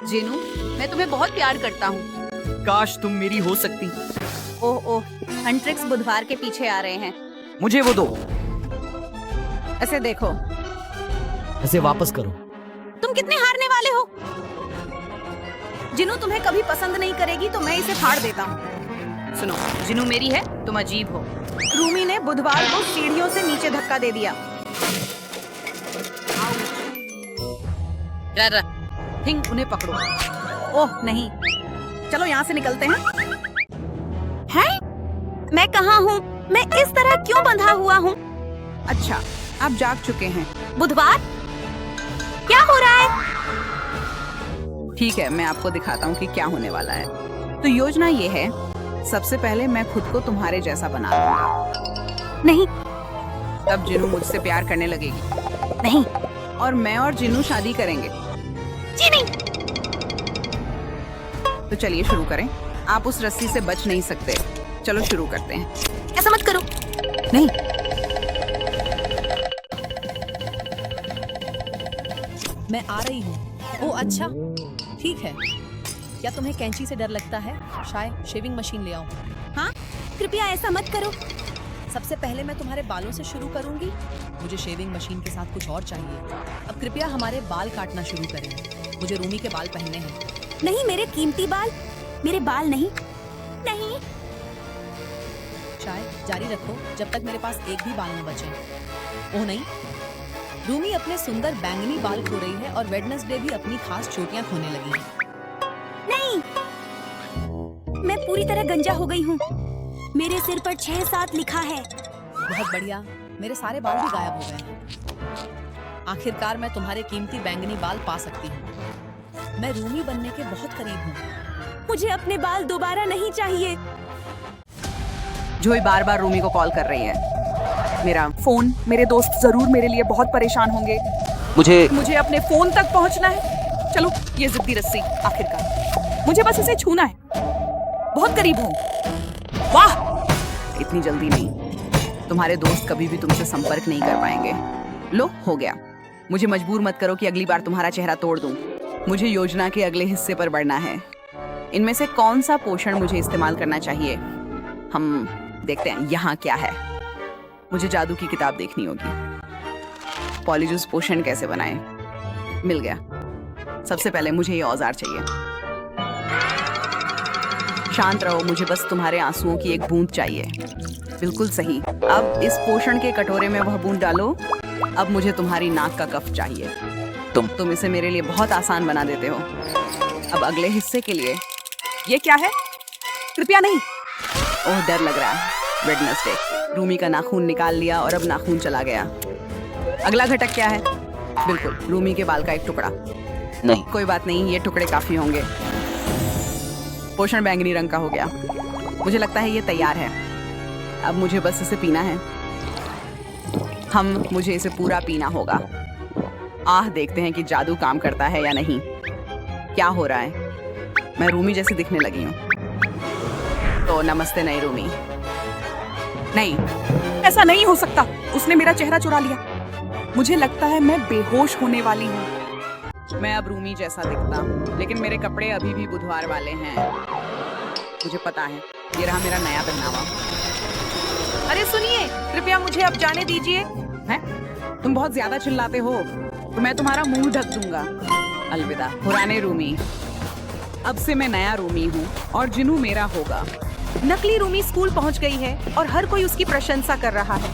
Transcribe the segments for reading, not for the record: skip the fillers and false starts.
जिनू, मैं तुम्हें बहुत प्यार करता हूँ। काश तुम मेरी हो सकती। ओह ओह, हंट्रिक्स बुधवार के पीछे आ रहे हैं। मुझे वो दो। ऐसे देखो। इसे वापस करो। तुम कितने हारने वाले हो? जिनू तुम्हें कभी पसंद नहीं करेगी तो मैं इसे फाड़ देता हूँ। सुनो, जिनू मेरी है, तुम अजीब हो। रूमी ने बुधवार को सीढ़ियों से नीचे धक्का दे दिया। थिंक उन्हें पकड़ो। ओह नहीं, चलो यहाँ से निकलते हैं। हैं? मैं कहाँ हूँ? मैं इस तरह क्यों बंधा हुआ हूँ? अच्छा, आप जाग चुके हैं। बुधवार, क्या हो रहा है? ठीक है, मैं आपको दिखाता हूँ कि क्या होने वाला है। तो योजना ये है, सबसे पहले मैं खुद को तुम्हारे जैसा बना लूंगा। नहीं। तब जिनू मुझसे प्यार करने लगेगी। नहीं। और मैं और जिनू शादी करेंगे। जी नहीं। तो चलिए शुरू करें। आप उस रस्सी से बच नहीं सकते। चलो शुरू करते हैं। ऐसा मत करो। नहीं। मैं आ रही हूँ। ओह अच्छा, ठीक है। क्या तुम्हें कैंची से डर लगता है? शायद शेविंग मशीन ले आओ। हाँ, कृपया ऐसा मत करो। सबसे पहले मैं तुम्हारे बालों से शुरू करूंगी। मुझे शेविंग मशीन के साथ कुछ और चाहिए। अब कृपया हमारे बाल काटना शुरू करें। मुझे रूमी के बाल पहनने हैं। नहीं, मेरे कीमती बाल। मेरे बाल नहीं। नहीं। शायद जारी रखो जब तक मेरे पास एक भी बाल न बचे। ओह नहीं, रूमी अपने सुंदर बैंगनी बाल खो रही है और वेडनेसडे भी अपनी खास चोटियां खोने लगी है। नहीं, मैं पूरी तरह गंजा हो गई हूँ। मेरे सिर पर 6-7 लिखा है। बहुत बढ़िया, मेरे सारे बाल भी गायब हो गए हैं। आखिरकार मैं तुम्हारे कीमती बैंगनी बाल पा सकती हूँ। मैं रूमी बनने के बहुत करीब हूँ। मुझे अपने बाल दोबारा नहीं चाहिए। जोई बार बार रूमी को कॉल कर रही है। मेरा फोन, मेरे दोस्त जरूर मेरे लिए बहुत परेशान होंगे। मुझे अपने फोन तक पहुंचना है। चलो, ये जिद्दी रस्सी, आखिरकार मुझे बस इसे छूना है। बहुत करीब हूँ। वाह, इतनी जल्दी नहीं। तुम्हारे दोस्त कभी भी तुमसे संपर्क नहीं कर पाएंगे। लो, हो गया। मुझे मजबूर मत करो कि अगली बार तुम्हारा चेहरा तोड़ दूं। मुझे योजना के अगले हिस्से पर बढ़ना है। इनमें से कौन सा पोषण मुझे इस्तेमाल करना चाहिए? हम देखते हैं यहाँ क्या है। मुझे जादू की किताब देखनी होगी। पॉलीजूस पोषण कैसे बनाएं? मिल गया। सबसे पहले मुझे ये औजार चाहिए। शांत रहो, मुझे बस तुम्हारे आंसुओं की एक बूंद चाहिए। बिल्कुल सही। अब इस पोषण के कटोरे में वह बूंद डालो। अब मुझे तुम्हारी नाक का कफ चाहिए। तुम इसे मेरे लिए बहुत आसान बना देते हो। अब अगले हिस्से के लिए ये क्या है? कृपया नहीं। ओह, डर लग रहा है। वेडनेसडे। रूमी का नाखून निकाल लिया और अब नाखून चला गया। अगला घटक क्या है? बिल्कुल, रूमी के बाल का एक टुकड़ा। नहीं, कोई बात नहीं, ये टुकड़े काफी होंगे। पोषण बैंगनी रंग का हो गया। मुझे लगता है ये तैयार है। अब मुझे बस इसे पीना है। मुझे इसे पूरा पीना होगा। देखते हैं कि जादू काम करता है या नहीं। क्या हो रहा है? मैं रूमी जैसी दिखने लगी हूँ। तो नमस्ते नई रूमी। नहीं, ऐसा नहीं हो सकता। उसने मेरा चेहरा चुरा लिया। मुझे लगता है मैं बेहोश होने वाली हूँ। मैं अब रूमी जैसा दिखता हूँ, लेकिन मेरे कपड़े अभी भी बुधवार वाले हैं। मुझे पता है, ये रहा मेरा नया पहनावा। अरे सुनिए, कृपया मुझे अब जाने दीजिए। हैं? तुम बहुत ज्यादा चिल्लाते हो, तो मैं तुम्हारा मुंह ढक दूंगा। अलविदा पुराने रूमी। अब से मैं नया रूमी हूँ और जिनू मेरा होगा। नकली रूमी स्कूल पहुँच गई है और हर कोई उसकी प्रशंसा कर रहा है।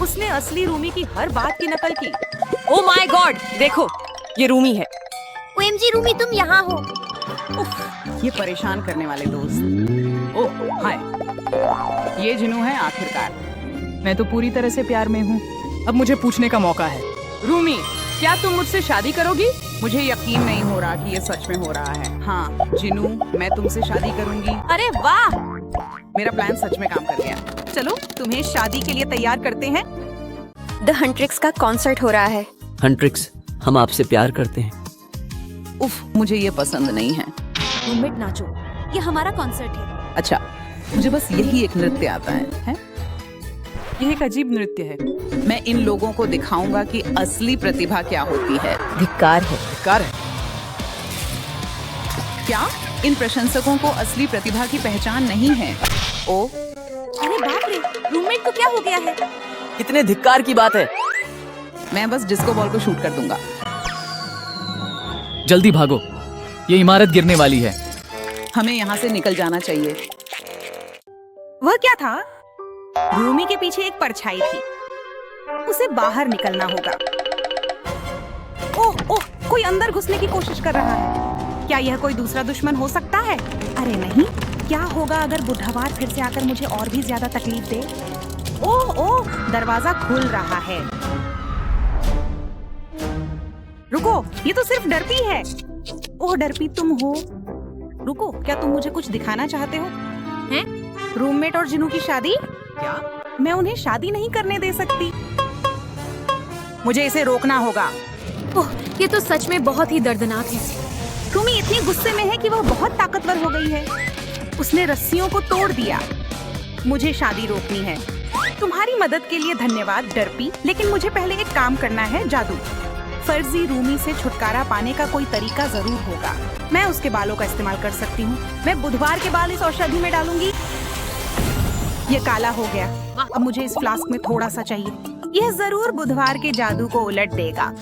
उसने असली रूमी की हर बात की नकल की। ओह माय गॉड, देखो, ये रूमी है। ओएमजी रूमी, तुम यहाँ हो। उफ, ये परेशान करने वाले दोस्त। ओह हाय, ये जिनू है आखिरकार। मैं तो पूरी तरह से प्यार में हूँ। अब मुझे पूछने का मौका है। रूमी, क्या तुम मुझसे शादी करोगी? मुझे यकीन नहीं हो रहा कि ये सच में हो रहा है। हाँ जिनू, मैं तुमसे शादी करूंगी। अरे वाह, मेरा प्लान सच में काम कर गया। चलो, तुम्हें शादी के लिए तैयार करते हैं। द हंट्रिक्स का कॉन्सर्ट हो रहा है। हंट्रिक्स, हम आपसे प्यार करते हैं। उफ, मुझे ये पसंद नहीं है। रूममेट नाचो, ये हमारा कॉन्सर्ट है। अच्छा, मुझे बस यही एक नृत्य आता है? यह एक अजीब नृत्य है। मैं इन लोगों को दिखाऊंगा कि असली प्रतिभा क्या होती है। धिक्कार है। धिक्कार है। क्या इन प्रशंसकों को असली प्रतिभा की पहचान नहीं है? ओ, अरे बाप रे, रूममेट को क्या हो गया है? कितने धिक्कार की बात है। मैं बस डिस्को बॉल को शूट कर दूंगा। जल्दी भागो, ये इमारत गिरने वाली है। हमें यहाँ से निकल जाना चाहिए। वह क्या था? रूमी के पीछे एक परछाई थी। उसे बाहर निकलना होगा। ओह ओह, कोई अंदर घुसने की कोशिश कर रहा है। क्या यह कोई दूसरा दुश्मन हो सकता है? अरे नहीं, क्या होगा अगर बुधवार फिर से आकर मुझे और भी ज्यादा तकलीफ दे? ओह ओह, दरवाजा खुल रहा है। रुको, ये तो सिर्फ डरपी है। ओह डरपी तुम हो। रुको, क्या तुम मुझे कुछ दिखाना चाहते हो? हैं? रूममेट और जिनू की शादी? क्या? मैं उन्हें शादी नहीं करने दे सकती। मुझे इसे रोकना होगा। ओह, ये तो सच में बहुत ही दर्दनाक है। रूमी इतनी गुस्से में है कि वह बहुत ताकतवर हो गई है। उसने रस्सियों को तोड़ दिया। मुझे शादी रोकनी है। तुम्हारी मदद के लिए धन्यवाद डरपी, लेकिन मुझे पहले एक काम करना है, जादू। फर्जी रूमी से छुटकारा पाने का कोई तरीका जरूर होगा। मैं उसके बालों का इस्तेमाल कर सकती हूँ। मैं बुधवार के बाल इस औषधि में डालूंगी। ये काला हो गया। अब मुझे इस फ्लास्क में थोड़ा सा चाहिए। यह जरूर बुधवार के जादू को उलट देगा।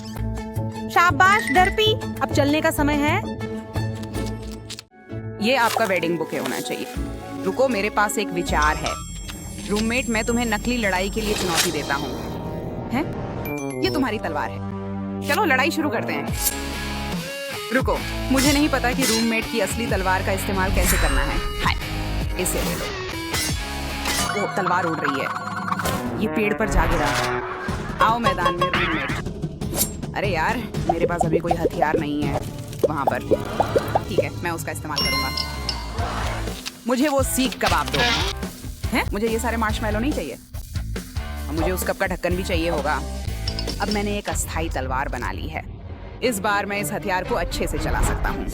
शाबाश डरपी, अब चलने का समय है। ये आपका वेडिंग बुके होना चाहिए। रुको, मेरे पास एक विचार है। रूममेट, मैं तुम्हें नकली लड़ाई के लिए चुनौती देता हूँ। हैं? ये तुम्हारी तलवार है। चलो लड़ाई शुरू करते हैं। रुको, मुझे नहीं पता कि रूममेट की असली तलवार का इस्तेमाल कैसे करना है। हाय, इसे ले लो। ओ, तलवार उड़ रही है। ये पेड़ पर जा गिरा। आओ मैदान में रूममेट। अरे यार, मेरे पास अभी कोई हथियार नहीं है वहाँ पर। ठीक है, मैं उसका इस्तेमाल करूँगा। मुझे वो सीख कबाब दो। हैं? मुझे ये सारे मार्शमैलो नहीं चाहिए। और मुझे उस कप का ढक्कन भी चाहिए होगा। अब मैंने एक अस्थाई तलवार बना ली है। इस बार मैं इस हथियार को अच्छे से चला सकता हूँ।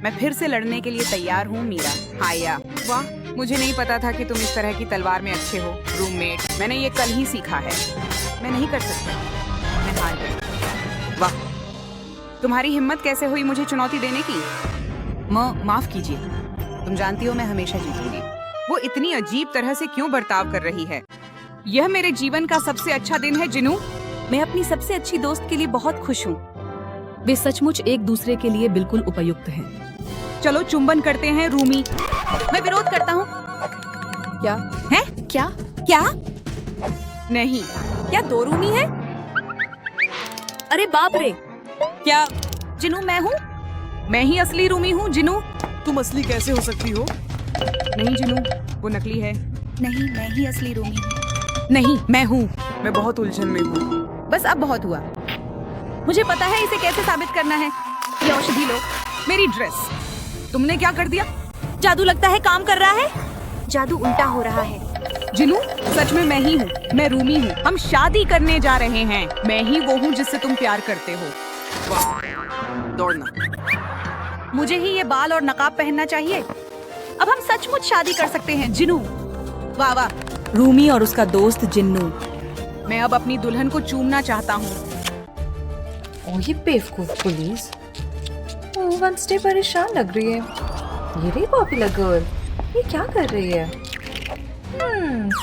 मैं फिर से लड़ने के लिए तैयार हूँ मीरा। हाया, वाह, मुझे नहीं पता था कि तुम इस तरह की तलवार में अच्छे हो रूममेट। मैंने ये कल ही सीखा है। मैं नहीं कर सकता, मैं हार गई। वाह, तुम्हारी हिम्मत कैसे हुई मुझे चुनौती देने की? माफ कीजिए। तुम जानती हो मैं हमेशा जीतूंगी। वो इतनी अजीब तरह से क्यों बर्ताव कर रही है? यह मेरे जीवन का सबसे अच्छा दिन है जिनू। मैं अपनी सबसे अच्छी दोस्त के लिए बहुत खुश हूँ। वे सचमुच एक दूसरे के लिए बिल्कुल उपयुक्त हैं। चलो चुंबन करते हैं रूमी। मैं विरोध करता हूँ। क्या है? क्या क्या? नहीं, क्या दो रूमी है? अरे बाप रे, क्या जिनू मैं हूँ? मैं ही असली रूमी हूँ जिनू। तुम असली कैसे हो सकती हो? नहीं जिनू, वो नकली है। नहीं, मैं ही असली रूमी हूँ। नहीं, मैं हूँ। मैं बहुत उलझन में हूँ। बस अब बहुत हुआ। मुझे पता है इसे कैसे साबित करना है। ये औषधि लो। मेरी ड्रेस। तुमने क्या कर दिया? जादू लगता है काम कर रहा है। जादू उल्टा हो रहा है। जिनू, सच में मैं ही हूँ। मैं रूमी हूँ। हम शादी करने जा रहे हैं। मैं ही वो हूँ जिससे तुम प्यार करते हो। वाह, दौड़ना। मुझे ही ये बाल और नकाब पहनना चाहिए। अब हम सचमुच शादी कर सकते हैं जिनू। वाह वाह। रूमी और उसका दोस्त जिन्नू। मैं अब अपनी दुल्हन को चूमना चाहता हूँ। ओह ये बेवकूफ पुलिस। ओह वेडनेसडे परेशान लग रही है। ये रही पॉपुलर गर्ल, ये क्या कर रही है?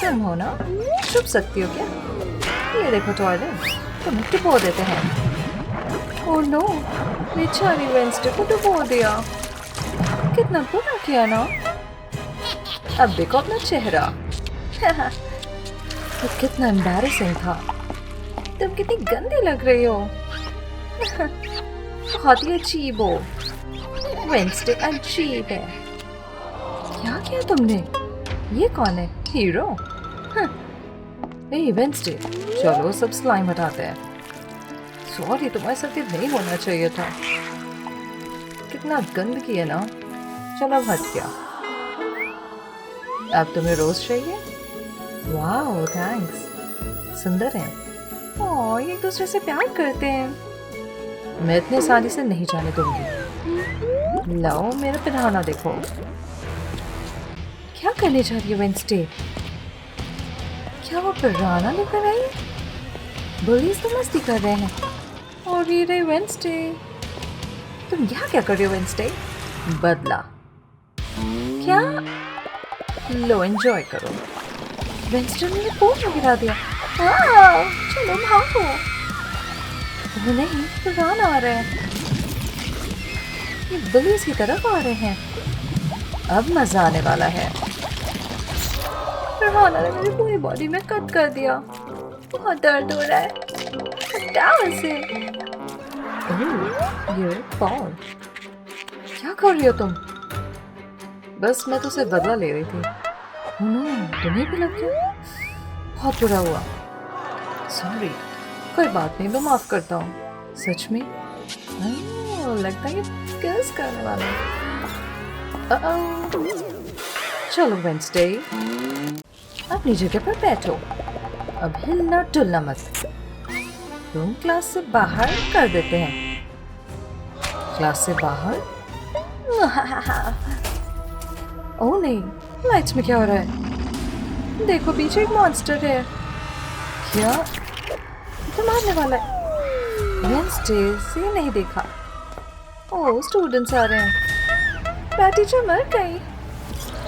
तुम हो ना, छुप सकती हो क्या? ये देखो टॉयलेट, तुम्हें डुबो देते हैं। ओह नो, बेचारी वेडनेसडे को डुबो दिया। कितना बुरा किया ना। अब देखो अपना चेहरा। तो कितना एम्बैरेसिंग था। तुम कितनी गंदी लग रही हो। बहुत ही अजीब हो। वेडनेसडे अजीब है। क्या किया तुमने? ये कौन है? हीरो? वेडनेसडे, चलो सब स्लाइम हटाते हैं। सॉरी, तुम्हारे साथ ये नहीं होना चाहिए था। कितना गंदगी है ना। चलो अब हट गया। अब तुम्हें रोज चाहिए? वाह थैंक्स, सुंदर है। ओह ये एक दूसरे से प्यार करते हैं। मैं इतने सारी से नहीं जाने दूंगी। लाओ मेरा पिन्हाना देखो। क्या करने जा रही है वेडनेसडे? क्या वो पिराना लेकर आई? बुलीज तो मस्ती कर रहे हैं। और ये रही वेडनेसडे। तुम यहाँ क्या कर रही हो वेडनेसडे? बदला। क्या? लो एंजॉय करो। वेंस्टन ने पूल में गिरा दिया। चलो भागो। वो नहीं, फरहान आ रहे हैं। ये बुलीज की तरफ आ रहे हैं। अब मजा आने वाला है। फरहान ने मेरी पूरी बॉडी में कट कर दिया। बहुत दर्द हो रहा है। हटाओ इसे। ये पॉल, क्या कर रही हो तुम? बस मैं तुझसे बदला ले रही थी। तुम्हें भी लग गया? बहुत बुरा हुआ। सॉरी। कोई बात नहीं, मैं माफ करता हूँ। सच में? लगता है ये किस करने वाला है। चलो वेंसडे, अपनी जगह पर बैठो। अब हिलना डुलना मत। तुम क्लास से बाहर कर देते हैं। क्लास से बाहर? ओह नहीं, लाइट्स में क्या हो रहा है? देखो पीछे एक मॉन्स्टर है। क्या? तो मारने वाला है। वेंसडे से नहीं देखा। ओह स्टूडेंट्स आ रहे हैं। बैड टीचर मर गई।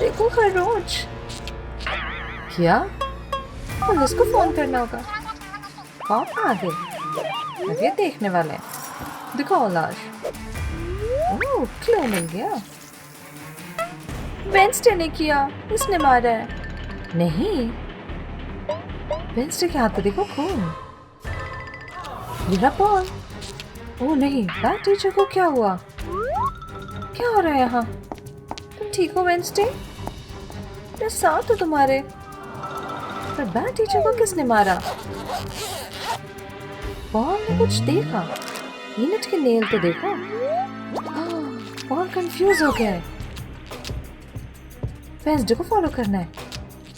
देखो खरगोश। क्या? पुलिस को फोन करना होगा। कौन आगे? ये देखने वाले हैं। दिखाओ लाश। ओह क्लू मिल गया। वेंसडे ने किया, इसने मारा है। नहीं, वेंसडे के हाथ पे देखो खून। मेरा बॉल। ओह नहीं, बैड टीचर को क्या हुआ? क्या हो रहा है यहाँ? तुम ठीक हो वेंसडे? मैं साथ हो तुम्हारे। पर बैड टीचर को किसने मारा? बॉल ने कुछ देखा। यूनिट के नेल तो देखो। बॉल कंफ्यूज हो गया है। वेंसडे को फॉलो करना है।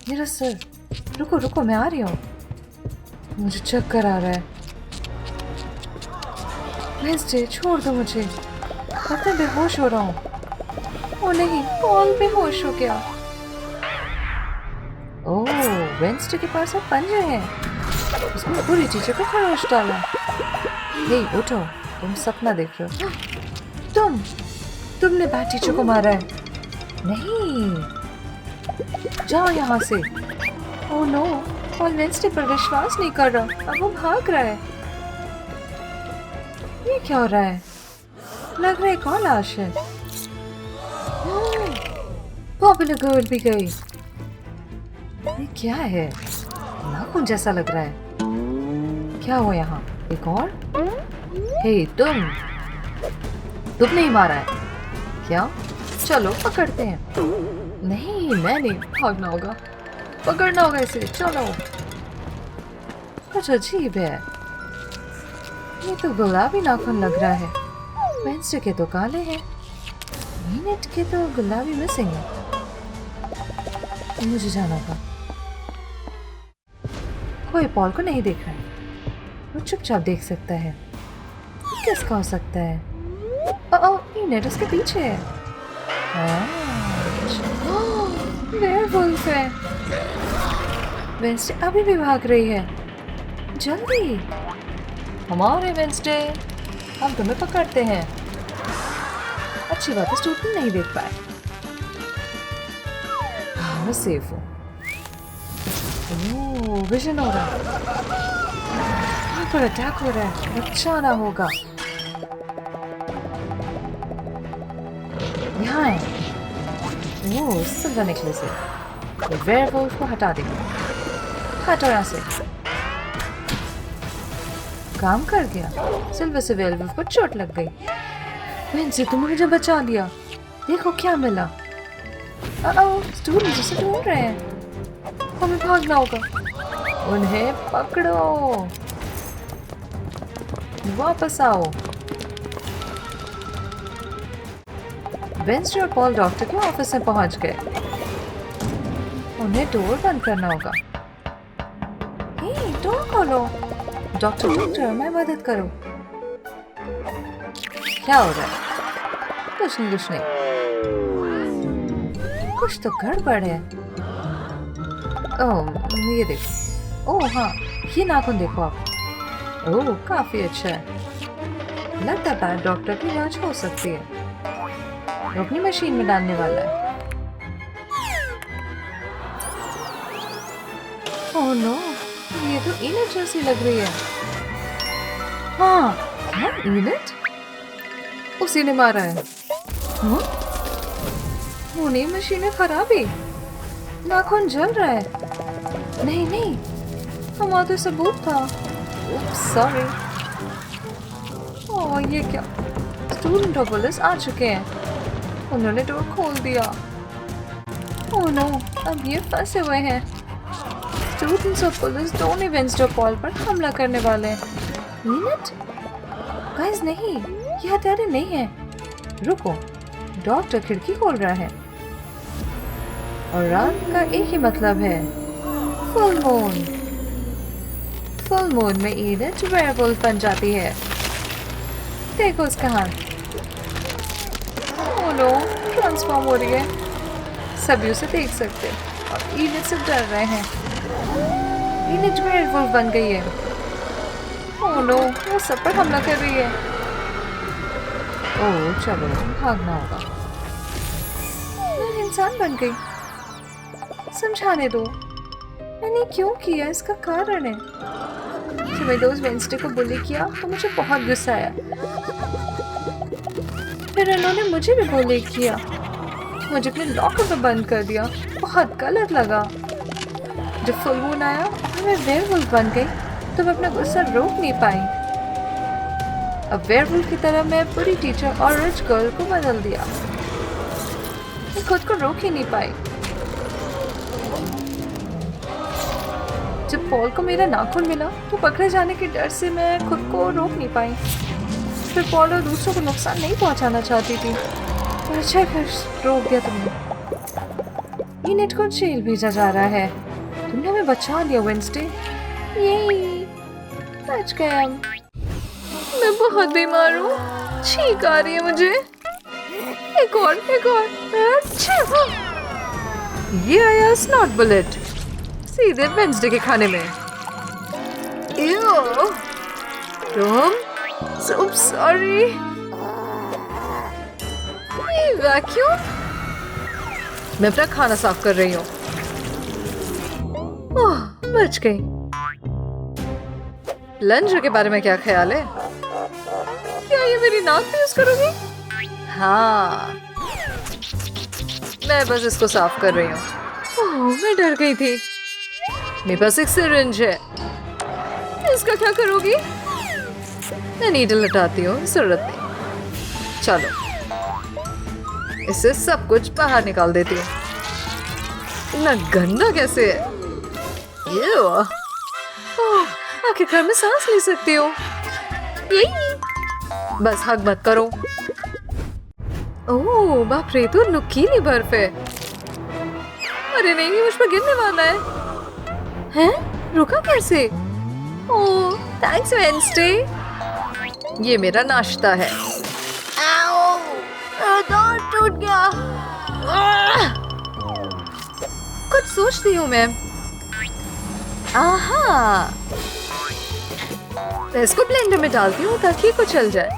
मेरा सर। रुको रुको, मैं आ रही हूँ। मुझे चक्कर आ रहा है। वेंसडे छोड़ दो मुझे। पता बेहोश हो रहा हूँ। ओ नहीं, बॉल बेहोश हो गया। ओह, वेंसडे के पास अब पंजे हैं। उसने पूरी टीचर को खरोच डाला। हे उठो, तुम सपना देख रहे हो। तुमने बैड टीचर को मारा है। नहीं, जाओ यहाँ से। ओह नो, और वेंसडे पर विश्वास नहीं कर रहा। अब वो भाग रहा है। ये क्या हो रहा है? लग रहा है कौन लाश है? पॉपुलर गर्ल भी गई। ये क्या है? नाखून जैसा लग रहा है। क्या हुआ यहाँ? एक और? हे तुमने ही मारा है क्या? चलो पकड़ते हैं। नहीं, मैं नहीं, भागना होगा। पकड़ना होगा इसे। चलो। कुछ अजीब है। ये तो गुलाबी नाखून लग रहा है। वेंसडे के तो काले हैं। यूनिट के तो गुलाबी मिसिंग है। मुझे जाना होगा। कोई पॉल को नहीं देख रहा है। वो चुपचाप देख सकता है। किसका हो सकता है? यूनिट उसके पीछे है। वेयरवुल्फ है। वेंसडे अभी भी भाग रही है। जल्दी। हमारे वेंसडे, हम तुम्हें पकड़ते हैं। अच्छी बात है, स्टूडेंट नहीं देख पाए। हाँ, मैं सेफ हूँ। ओह, विजन हो रहा है। यहाँ पर अटैक हो रहा है। बचाना होगा। यहाँ है। ओह, सिल्वर नेकलेस है। वेयरवुल्फ को हटा देंगे। हटो यहाँ से। काम कर गया। सिल्वर से वेयरवुल्फ को चोट लग गई। वेंसडे, तुमने मुझे बचा लिया। देखो क्या मिला। स्टूडेंट्स उसे ढूंढ रहे हैं। हमें भागना होगा। उन्हें पकड़ो। वापस आओ। वेंसडे और पॉल डॉक्टर के ऑफिस में पहुंच गए। उन्हें डोर बंद करना होगा। डोर खोलो। डॉक्टर, मैं मदद करो। क्या हो रहा है? कुछ नहीं। कुछ तो गड़बड़ है। ओह, ये देखो। ओह हाँ, ये नाखून देखो आप। ओह, काफी अच्छा है। लगता है डॉक्टर की इलाज हो सकती है। वो अपनी मशीन में डालने वाला है। ओह नो, ये तो इनट जैसी लग रही है। हाँ, क्या इनट? उसी ने मारा है। हाँ? वो नहीं, मशीनें खराब है। नाखून जल रहा है। नहीं नहीं, हमारा तो सबूत था। सॉरी। ओह ये क्या? स्टूडेंट और पुलिस आ चुके हैं। उन्होंने डोर खोल दिया। ओह नो, अब ये फंसे हुए हैं। स्टूडेंट्स और पुलिस दोनों वेंसडे पॉल पर हमला करने वाले हैं। मिनट? गाइस नहीं, ये हथियार नहीं है। रुको, डॉक्टर खिड़की खोल रहा है। और रात का एक ही मतलब है, फुल मून। फुल मून में ईडथ वेयरवुल्फ बन जाती है। देखो उसका हाथ। ओह नो, ट्रांसफॉर्म हो रही है। सभी उसे देख सकते हैं और ईडथ से डर रहे हैं। ईडथ वेयरवुल्फ बन गई है। ओह नो, वो सब पर हमला कर रही है। ओह चलो, भागना होगा। मैं इंसान बन गई। समझाने दो, मैंने क्यों किया, इसका कारण है। जब मेरे दोस्त वेंसडे को बुली किया तो मुझे बहुत गुस्सा आया। फिर उन्होंने मुझे भी बुली किया, मुझे अपने लॉकर में बंद कर दिया। बहुत गलत लगा। जब फुल मून आया और मैं वेयरवुल्फ बन गई तो मैं अपना गुस्सा रोक नहीं पाई। अब वेयरवुल्फ की तरह मैं पूरी टीचर और रिच गर्ल को बदल दिया। मैं खुद को रोक ही नहीं पाई। जब पॉल को मेरा नाखून मिला तो पकड़े जाने के डर से मैं खुद को रोक नहीं पाई। फिर पॉल और दूसरों को नुकसान नहीं पहुंचाना चाहती थी। पर अच्छा फिर रोक दिया तुमने। ईनट को जेल भेजा जा रहा है। तुमने हमें बचा लिया वेंसडे। यही बच गए हम। मैं बहुत बीमार हूँ, छींक आ रही है मुझे। एक और अच्छा। ये आया स्नॉट बुलेट सीधे वेंसडे के खाने में। तुम सब सॉरी। वैक्यूम? मैं अपना खाना साफ कर रही हूँ। बच गई। लंच के बारे में क्या ख्याल है? क्या ये मेरी नाक पे यूज करोगी? हाँ, मैं बस इसको साफ कर रही हूँ। मैं डर गई थी। मेरे पास एक सिरिंज है, इसका क्या करोगी? मैं नीडल हटाती हूँ, जरूरत नहीं। चलो, इससे सब कुछ बाहर निकाल देती हूँ। इतना गंदा कैसे है? आखिरकार मैं सांस ले सकती हूँ। बस हग मत करो। ओह बाप रे, तो नुकीली बर्फ है। अरे नहीं, मुझ पर गिरने वाला है। हैं? रुका कैसे? ओह थैंक्स वेंसडे। ये मेरा नाश्ता है। दांत टूट गया। कुछ सोचती हूँ मैं। आहा, मैं इसको ब्लेंडर में डालती हूँ ताकि कुछ चल जाए।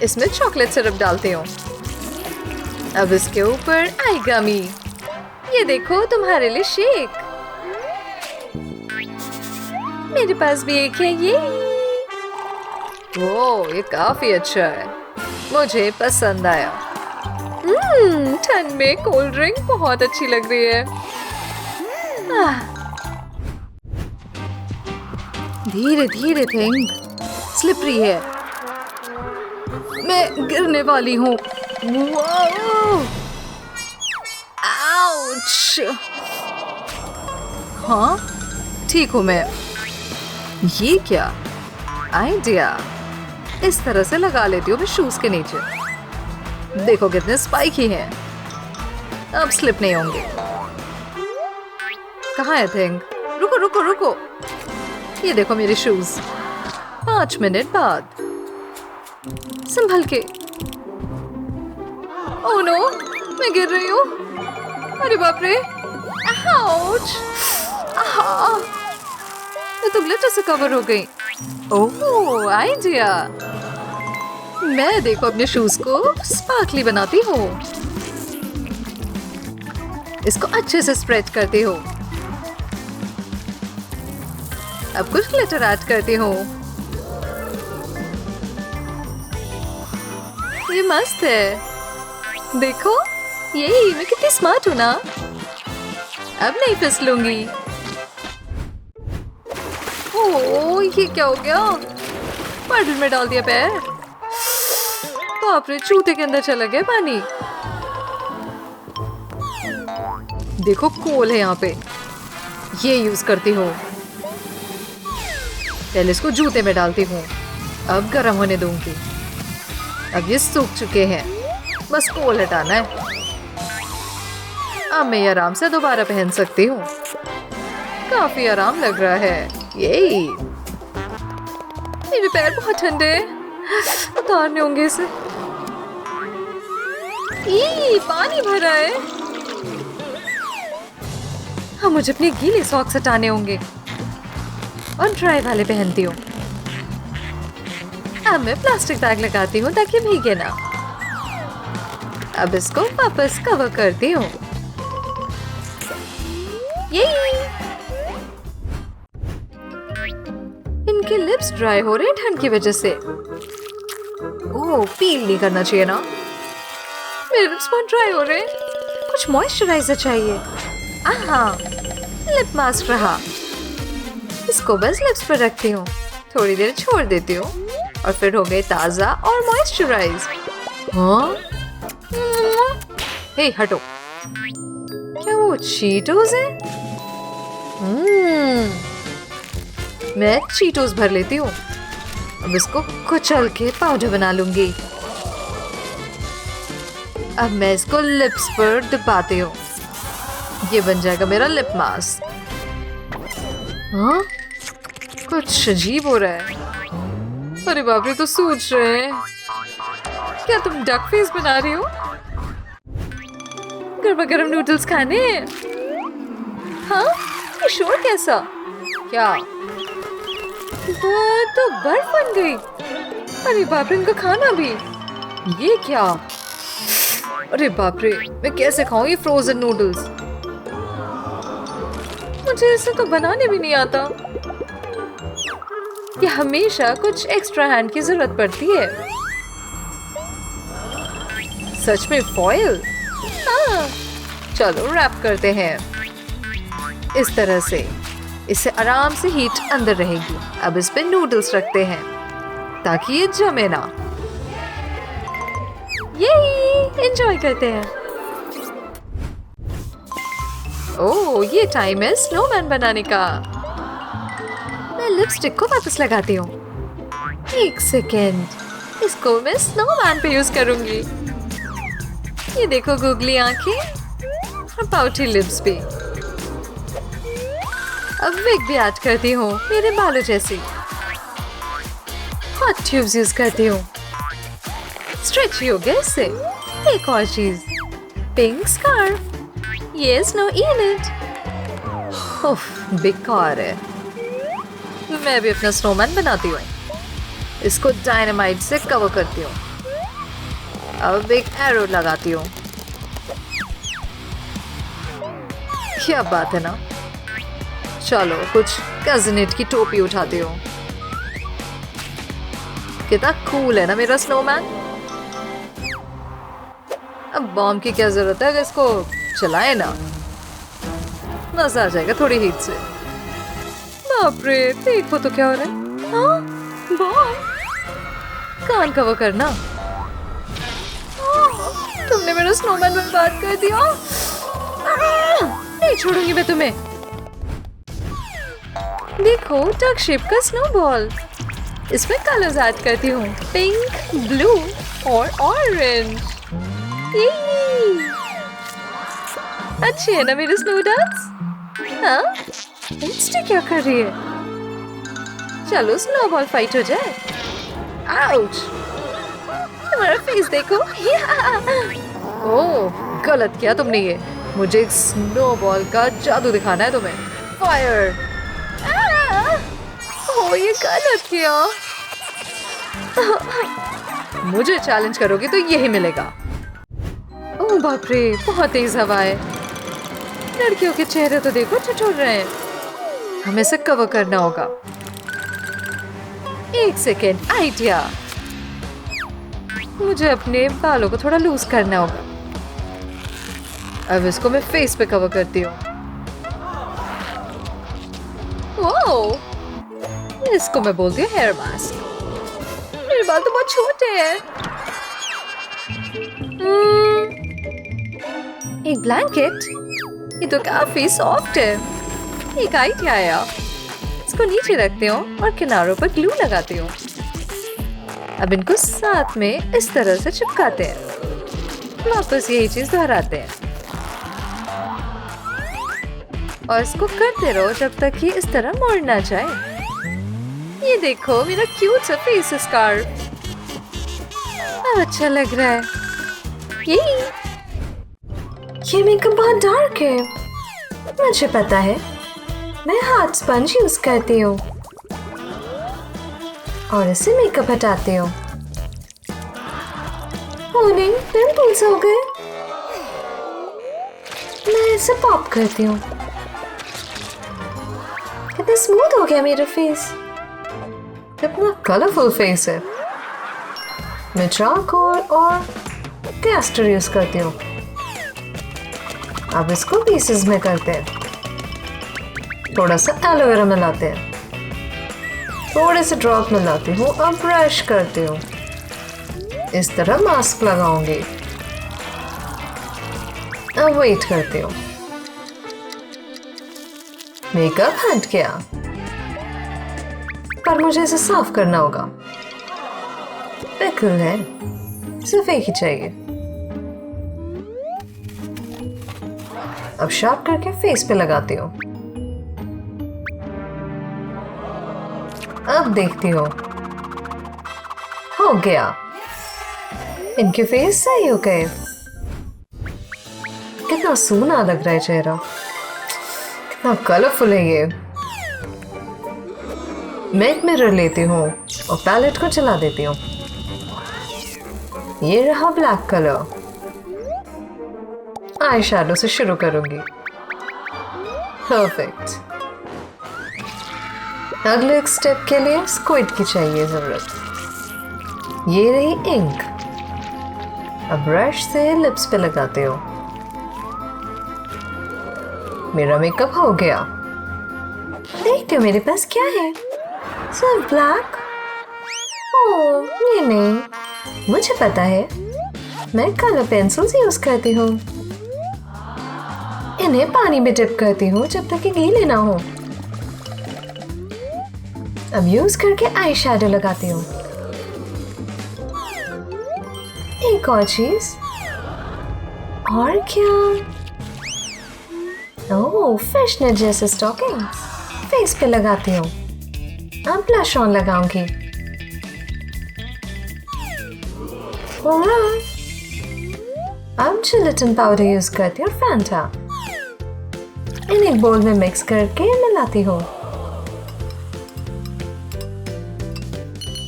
इसमें चॉकलेट सिरप डालती हूँ। अब इसके ऊपर आइगमी। ये देखो तुम्हारे लिए शेक। मेरे पास भी एक है ये। वो ये काफी अच्छा है, मुझे पसंद आया। ठंड में कोल्ड ड्रिंक बहुत अच्छी लग रही है। धीरे धीरे थिंग, स्लिपरी है। मैं गिरने वाली हूँ। आउच। हाँ, ठीक हूँ मैं। ये क्या आइडिया? इस तरह से लगा लेती हूँ मैं शूज के नीचे। देखो कितने स्पाइकी हैं। अब स्लिप नहीं होंगे। कहाँ है थिंग? रुको रुको रुको। ये देखो मेरे शूज। 5 मिनट बाद। संभल के। ओह नो, मैं गिर रही हूँ। अरे बाप रे। आउच। मैं तो ग्लिटर से कवर हो गई। ओह आइडिया। मैं देखो अपने शूज को स्पार्कली बनाती हूँ। इसको अच्छे से स्प्रेड करती हूँ। अब कुछ ग्लिटर ऐड करती हूँ। ये मस्त है। देखो, यही मैं कितनी स्मार्ट हूँ ना। अब नहीं फिसलूंगी। ओह, ये क्या हो गया? पार्डल में डाल दिया पैर। बाप रे, जूते के अंदर चला गया पानी। देखो कोल है यहाँ पे, ये यूज करती हूँ। पहले इसको जूते में डालती हूँ, अब गर्म होने दूंगी। अब ये सूख चुके हैं, बस कोल हटाना है। अब मैं ये आराम से दोबारा पहन सकती हूँ। काफी आराम लग रहा है। यही, मेरे पैर बहुत ठंडे हैं, उतारने होंगे इसे। ई, पानी भरा है। हाँ, मुझे अपने गीले सॉक्स हटाने होंगे और ड्राई वाले पहनती हूँ। अब मैं प्लास्टिक बैग लगाती हूँ ताकि भीगे ना। अब इसको वापस कवर करती हूँ। यही, इनके लिप्स ड्राई हो रहे हैं ठंड की वजह से। ओह, पील नहीं करना चाहिए ना। मेरे लिप्स बहुत ड्राई हो रहे हैं, कुछ मॉइस्चराइजर चाहिए। आहा, लिप मास्क रहा। इसको बस लिप्स पर रखती हूँ, थोड़ी देर छोड़ देती हूँ और फिर हो गए ताजा और मॉइस्चराइज। हाँ, हे हटो, क्या वो चीटोस है? मैं चीटोस भर लेती हूँ। अब इसको कुचल के पाउडर बना लूंगी। अब मैं इसको लिप्स पर दबाती हूँ। ये बन जाएगा मेरा लिप मास्क। हाँ, कुछ अजीब हो रहा है। अरे बाप रे, तो सूज रहे हैं। क्या तुम डक फेस बना रही हो? गर्मा गर्म नूडल्स खाने? हाँ, ये शोर कैसा? क्या? वो तो बर्फ बन गई। अरे बाप रे, इनका खाना भी। ये क्या? अरे बाप रे, मैं कैसे खाऊं ये फ्रोजन नूडल्स? मुझे इसे तो बनाने भी नहीं आता। ये हमेशा कुछ एक्स्ट्रा हैंड की जरूरत पड़ती है। सच में फॉयल? हाँ, चलो रैप करते हैं इस तरह से। इससे आराम से हीट अंदर रहेगी। अब इस पे नूडल्स रखते हैं ताकि ये जमे ना। यही, एंजॉय करते हैं। ओह, ये टाइम है स्नोमैन बनाने का। मैं लिपस्टिक को वापस लगाती हूँ। एक सेकेंड, इसको मैं स्नोमैन पे यूज करूंगी। ये देखो, गुगली आंखें और पाउटी लिप्स भी। अब विग भी ऐड करती हूँ, मेरे बालों जैसी। हॉट ट्यूब्स यूज करती हूँ, स्ट्रेची हो गया इससे। एक और चीज, pink scarf. Yes, no, in it. उफ, बेकार है। मैं भी अपना स्नोमैन बनाती हूँ। इसको डायनामाइट से कवर करती हूँ। अब एक एरो लगाती हूँ। क्या बात है ना। चलो, कुछ कज़नेट की टोपी उठाती हूँ। कितना कूल है ना मेरा स्नोमैन। अब बॉम्ब की क्या जरूरत है, अगर इसको चलाए ना, मजा आ जाएगा थोड़ी हीट से। बाप रे, देखो तो क्या हो रहा है। हाँ, बॉम्ब। कान कवर करना। तुमने मेरा स्नोमैन बर्बाद कर दिया। नहीं छोड़ूंगी मैं तुम्हें। देखो, डक शेप का स्नोबॉल। इसमें कलर्स ऐड करती हूँ, पिंक, ब्लू और ऑरेंज। अच्छी है ना मेरे स्नोडल्स? हाँ, इंस्टी क्या कर रही है? चलो स्नोबॉल फाइट हो जाए। आउच! तुम्हारा फेस देखो। ओह, गलत किया तुमने ये। मुझे एक स्नोबॉल का जादू दिखाना है तुम्हें। फायर! ओह, ये गलत किया। मुझे चैलेंज करोगे तो यही मिलेगा। ओह बाप रे, बहुत तेज हवा है। लड़कियों के चेहरे तो देखो ठिठुर रहे हैं। हमें इसे कवर करना होगा। एक सेकेंड, आइडिया। मुझे अपने बालों को थोड़ा लूज करना होगा। अब इसको मैं फेस पे कवर करती हूँ। ओह, इसको मैं बोलती हूँ हेयर मास्क। मेरे बाल तो बहुत छोटे हैं। एक ब्लैंकेट, ये तो काफी सॉफ्ट है। एक आइडिया आया। इसको नीचे रखती हूँ और किनारों पर ग्लू लगाती हूँ। अब इनको साथ में इस तरह से चिपकाते हैं। वापस यही चीज दोहराते हैं और इसको करते रहो जब तक ये इस तरह मुड़ ना जाए। ये देखो मेरा क्यूट सा फेस स्कार्फ। अच्छा लग रहा है। ये मेकअप बहुत डार्क है। मुझे पता है। मैं हाथ स्पंज यूज करती हूँ और इससे मेकअप हटाती हूँ। ओह नहीं, पिंपल्स हो गए। मैं इसे पॉप करती हूँ। कितना स्मूथ हो गया मेरा फेस। कितना कलरफुल फेस है। मैं चारकोल और कैस्टर यूज करती हूँ। अब इसको पीसेस में करते हैं। थोड़ा सा एलोवेरा मिलाते हैं। थोड़े से ड्रॉप मिलाती हूँ। अब ब्रश करती हूँ। इस तरह मास्क लगाऊंगी। अब वेट करती हूँ। मेकअप हट गया, पर मुझे इसे साफ करना होगा। बिल्कुल है, सिर्फ एक ही चाहिए। अब शार्प करके फेस पे लगाती हूँ। अब देखती हूँ। हो गया। इनके फेस सही हो गए। कितना सूना लग रहा है चेहरा। कितना कलरफुल है ये। मैं एक मिरर लेती हूँ और पैलेट को चला देती हूँ। ये रहा ब्लैक कलर। आई शैडो से शुरू करूंगी। परफेक्ट। अगले एक स्टेप के लिए स्क्विड की चाहिए जरूरत। ये रही इंक। अब ब्रश से लिप्स पे लगाते हो। मेरा मेकअप हो गया। देखते हो मेरे पास क्या है। सिर्फ ब्लैक। ओह, ये नहीं। मुझे पता है। मैं कलर पेंसिल्स यूज करती हूँ। इन्हें पानी में डिप करती हूँ जब तक कि गीले ना हो। अब यूज करके आई शैडो लगाती हूँ। एक और चीज। और क्या? ओह, फिशनेट जैसे स्टॉकिंग्स फेस पे लगाती हूँ। अब ब्लश ऑन लगाऊंगी। अब जिलेटिन पाउडर यूज करती हूँ और फैंटा। इन्हें एक बोल में मिक्स करके मिलाती हूँ।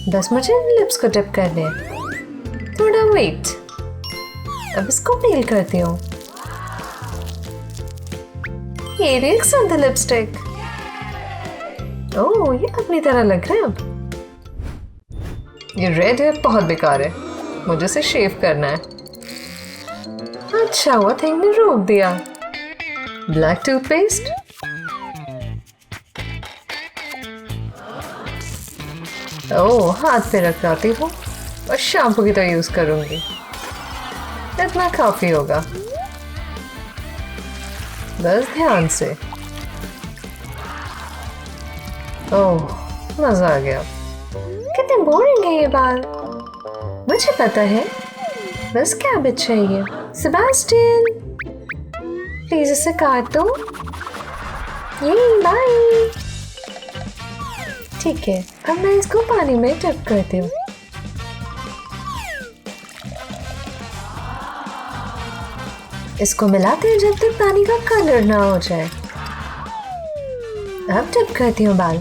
बस मुझे लिप्स को डिप करने हैं। थोड़ा वेट। अब इसको पील करती हूँ। ये एक सुंदर लिपस्टिक। ओह, ये अपनी तरह लग रहा है अब। ये रेड है, बहुत बेकार है। मुझे इसे शेव करना है। अच्छा हुआ थिंग ने रोक दिया। Black toothpaste. ओह, हाथ पे रखती हूँ और शैम्पू की तरह यूज करूंगी। इतना काफी होगा। बस ध्यान से। ओह, मजा आ गया। कितने बोरिंग है ये बाल। मुझे पता है। बस कैबेज चाहिए। सेबास्टियन, प्लीज इसे काट दो। ये बाय। ठीक है, अब मैं इसको पानी में डिप करती हूँ। इसको मिलाते हैं जब तक पानी का कलर ना हो जाए। अब डिप करती हूँ बाल।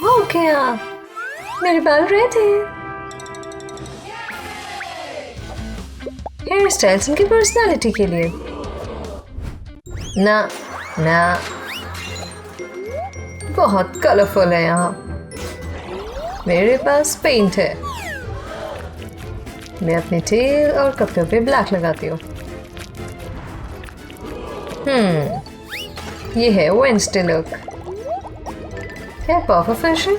हो गया, मेरे बाल रेड हैं। हेयर स्टाइल्स उनकी पर्सनालिटी के लिए। ना ना, बहुत कलरफुल है यहाँ। मेरे पास पेंट है। मैं अपने टेल और कपड़ों पे ब्लैक लगाती हूँ। ये है वेडनेसडे लुक। क्या परफेक्ट है?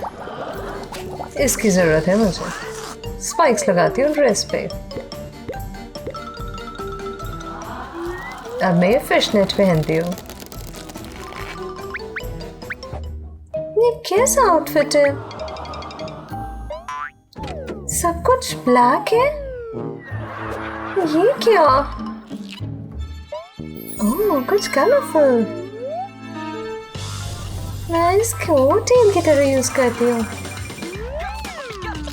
इसकी जरूरत है मुझे। स्पाइक्स लगाती हूँ ड्रेस पे। अब मैं फिशनेट पहनती हूँ। ये कैसा आउटफिट है? सब कुछ ब्लैक है। ये क्या? ओह, कुछ कलरफुल। मैं इसको टेल की तरह यूज करती हूँ।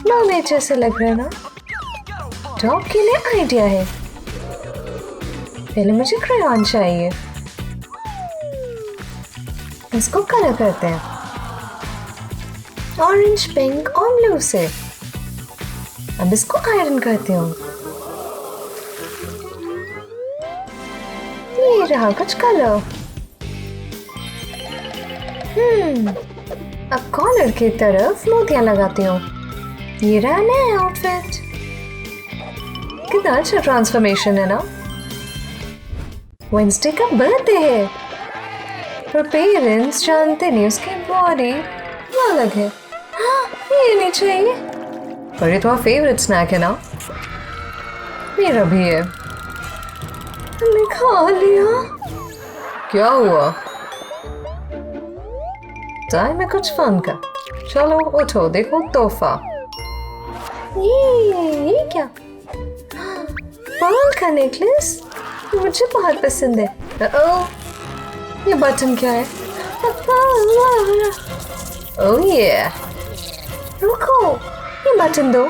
मर्मेड जैसे लग रहा है ना? टॉप के लिए आइडिया है। पहले मुझे क्रेयॉन चाहिए। इसको कलर करते हैं ऑरेंज, पिंक और ब्लू से। अब इसको आयरन करती हूँ। ये रहा कुछ कलर। अब कॉलर की तरफ मोतियां लगाती हूँ। ये रहा नया आउटफिट। कितना अच्छा ट्रांसफॉर्मेशन है ना? वेडनेसडे का बर्थडे है, पर पेरेंट्स जानते नहीं उसकी बॉडी अलग है। हाँ, ये नहीं चाहिए। पर ये तुम्हारा फेवरेट स्नैक है ना? मेरा भी है। तुमने खा लिया? क्या हुआ? टाइम है कुछ फन का। चलो उठो, देखो तोहफा। ये क्या? पर्ल का नेकलेस मुझे बहुत पसंद है। ये बटन क्या है? ओह ये, रुको, ये बटन दो।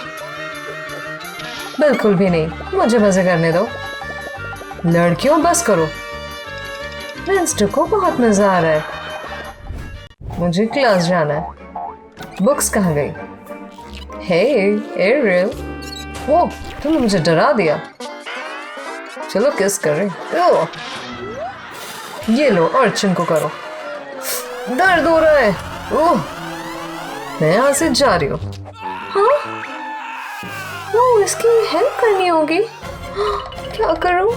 बिल्कुल भी नहीं, मुझे मजे करने दो। लड़कियों बस करो। वेडनेसडे को बहुत मजा आ रहा है। मुझे क्लास जाना है। बुक्स कहाँ गई? हे एरियल, ओ तुमने मुझे डरा दिया। चलो किस करें। ये लो, अर्चन को करो। दर्द हो रहा है। ओह, मैं यहाँ से जा रही हूँ। हाँ, ओह इसकी हेल्प करनी होगी। क्या करूँ?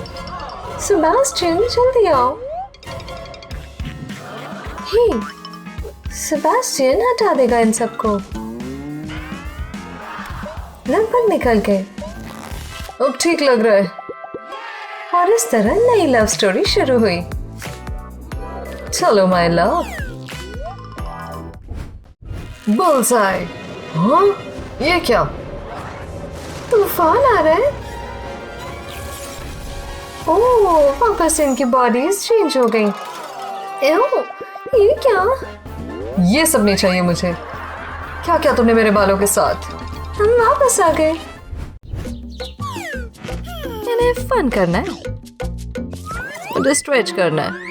सेबास्टियन जल्दी आओ। हे, सेबास्टियन हटा देगा इन सबको। लगभग निकल गए। अब ठीक लग रहा है। और इस तरह नई लव स्टोरी शुरू हुई। चलो माय लव। बुल्सआई। हाँ, ये क्या? तूफान आ रहा है। ओह, वापस इनकी बॉडीज चेंज हो गई। ये क्या? ये सब नहीं चाहिए मुझे। क्या क्या तुमने मेरे बालों के साथ? हम वापस आ गए। इन्हें फन करना है, मुझे स्ट्रेच करना है।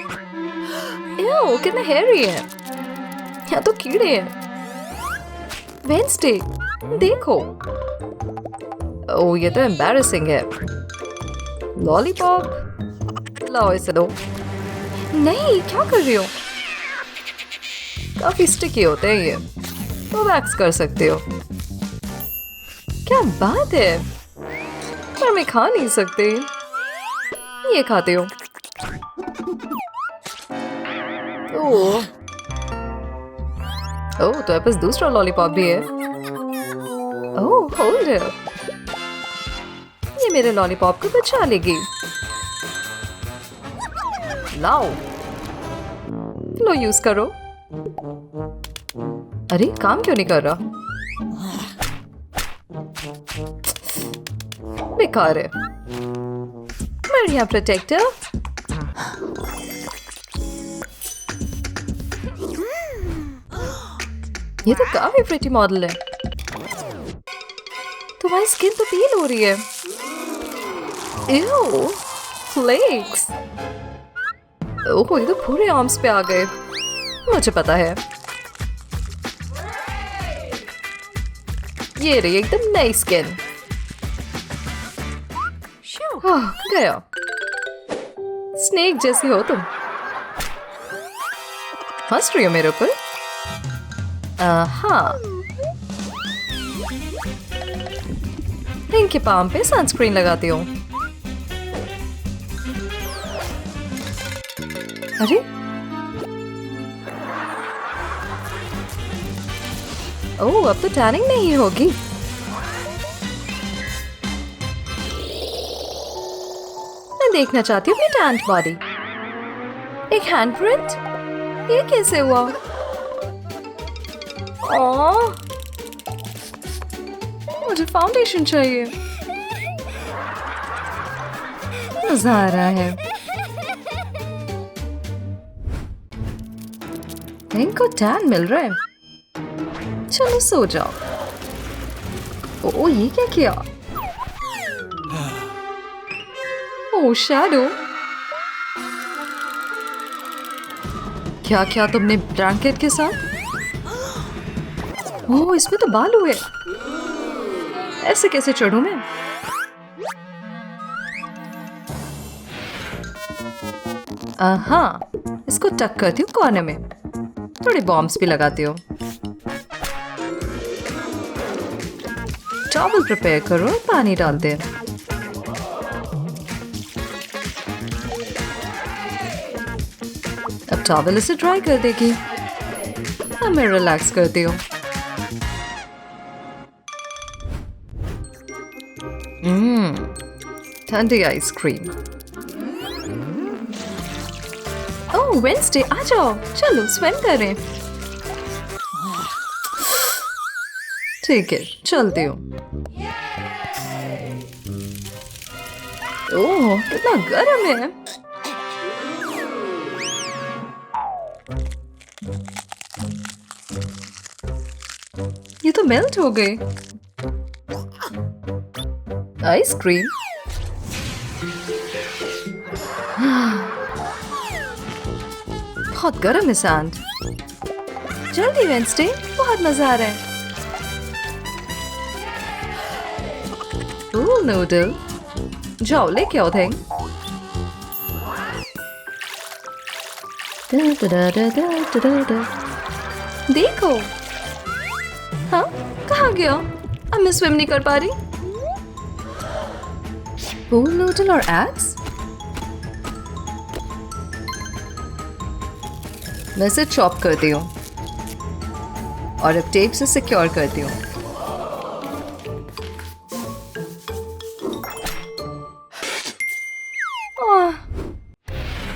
कितना हेयरी है। यहाँ तो कीड़े हैं। वेडनेसडे देखो। ओह ये तो एम्बैरेसिंग है। लॉलीपॉप लाओ, इसे दो। नहीं, क्या कर रही हो? काफी स्टिकी होते हैं ये, तो वैक्स कर सकते हो। क्या बात है, पर मैं खा नहीं सकती। ये खाते हो? ओह, तो पास दूसरा लॉलीपॉप भी है। ओह होल्ड इट। ये मेरे लॉलीपॉप को बचा लेगी। लाओ, लो यूज करो। अरे काम क्यों नहीं कर रहा? बेकार है। बढ़िया प्रोटेक्टर। ये तो काफी प्रिटी मॉडल है। तुम्हारी स्किन तो पील हो रही है। Ew, flex. ओह, ये तो पूरे आर्म्स पे आ गए। मुझे पता है। ये रही एकदम नई स्किन। गया। स्नेक जैसी हो तुम। हंस रही हो मेरे ऊपर? हाँ। इनके पाम पे सनस्क्रीन लगाती हूँ। अरे ओह, अब तो टैनिंग नहीं होगी। मैं देखना चाहती हूँ अपनी टैंट बॉडी। एक हैंडप्रिंट? ये कैसे हुआ? ओह, मुझे फाउंडेशन चाहिए। मजा आ रहा है। इनको टैन मिल रहा है। चलो सो जाओ। ओ, ये क्या किया? ओ शैडो, क्या क्या तुमने ब्लैंकेट के साथ? ओह, इसमें तो बाल हुए। ऐसे कैसे चढ़ूं मैं? हाँ, इसको टक करती हूँ कॉर्नर में। थोड़े बॉम्ब्स भी लगाती हूँ। टॉवल प्रिपेयर करो, पानी डाल दे। अब टॉवल इसे ड्राई कर देगी। अब मैं रिलैक्स करती हूँ। ठंडी आइसक्रीम। ओह, वेडनेसडे आ जाओ, चलो स्विम करें। ठीक है, चलती हूँ। ओह, कितना गर्म है। ये तो मेल्ट हो गई। आइसक्रीम। बहुत गर्म है सैंड। जल्दी वेडनेसडे, बहुत मजा आ रहा है। ओह नूडल, जाओ लेके आओ थिंग। देखो। हाँ, कहाँ गया? अब मैं स्विम नहीं कर पा रही। पूल नूडल और एग्स? मैं इसे चॉप करती हूँ और अब टेप से सिक्योर करती हूँ।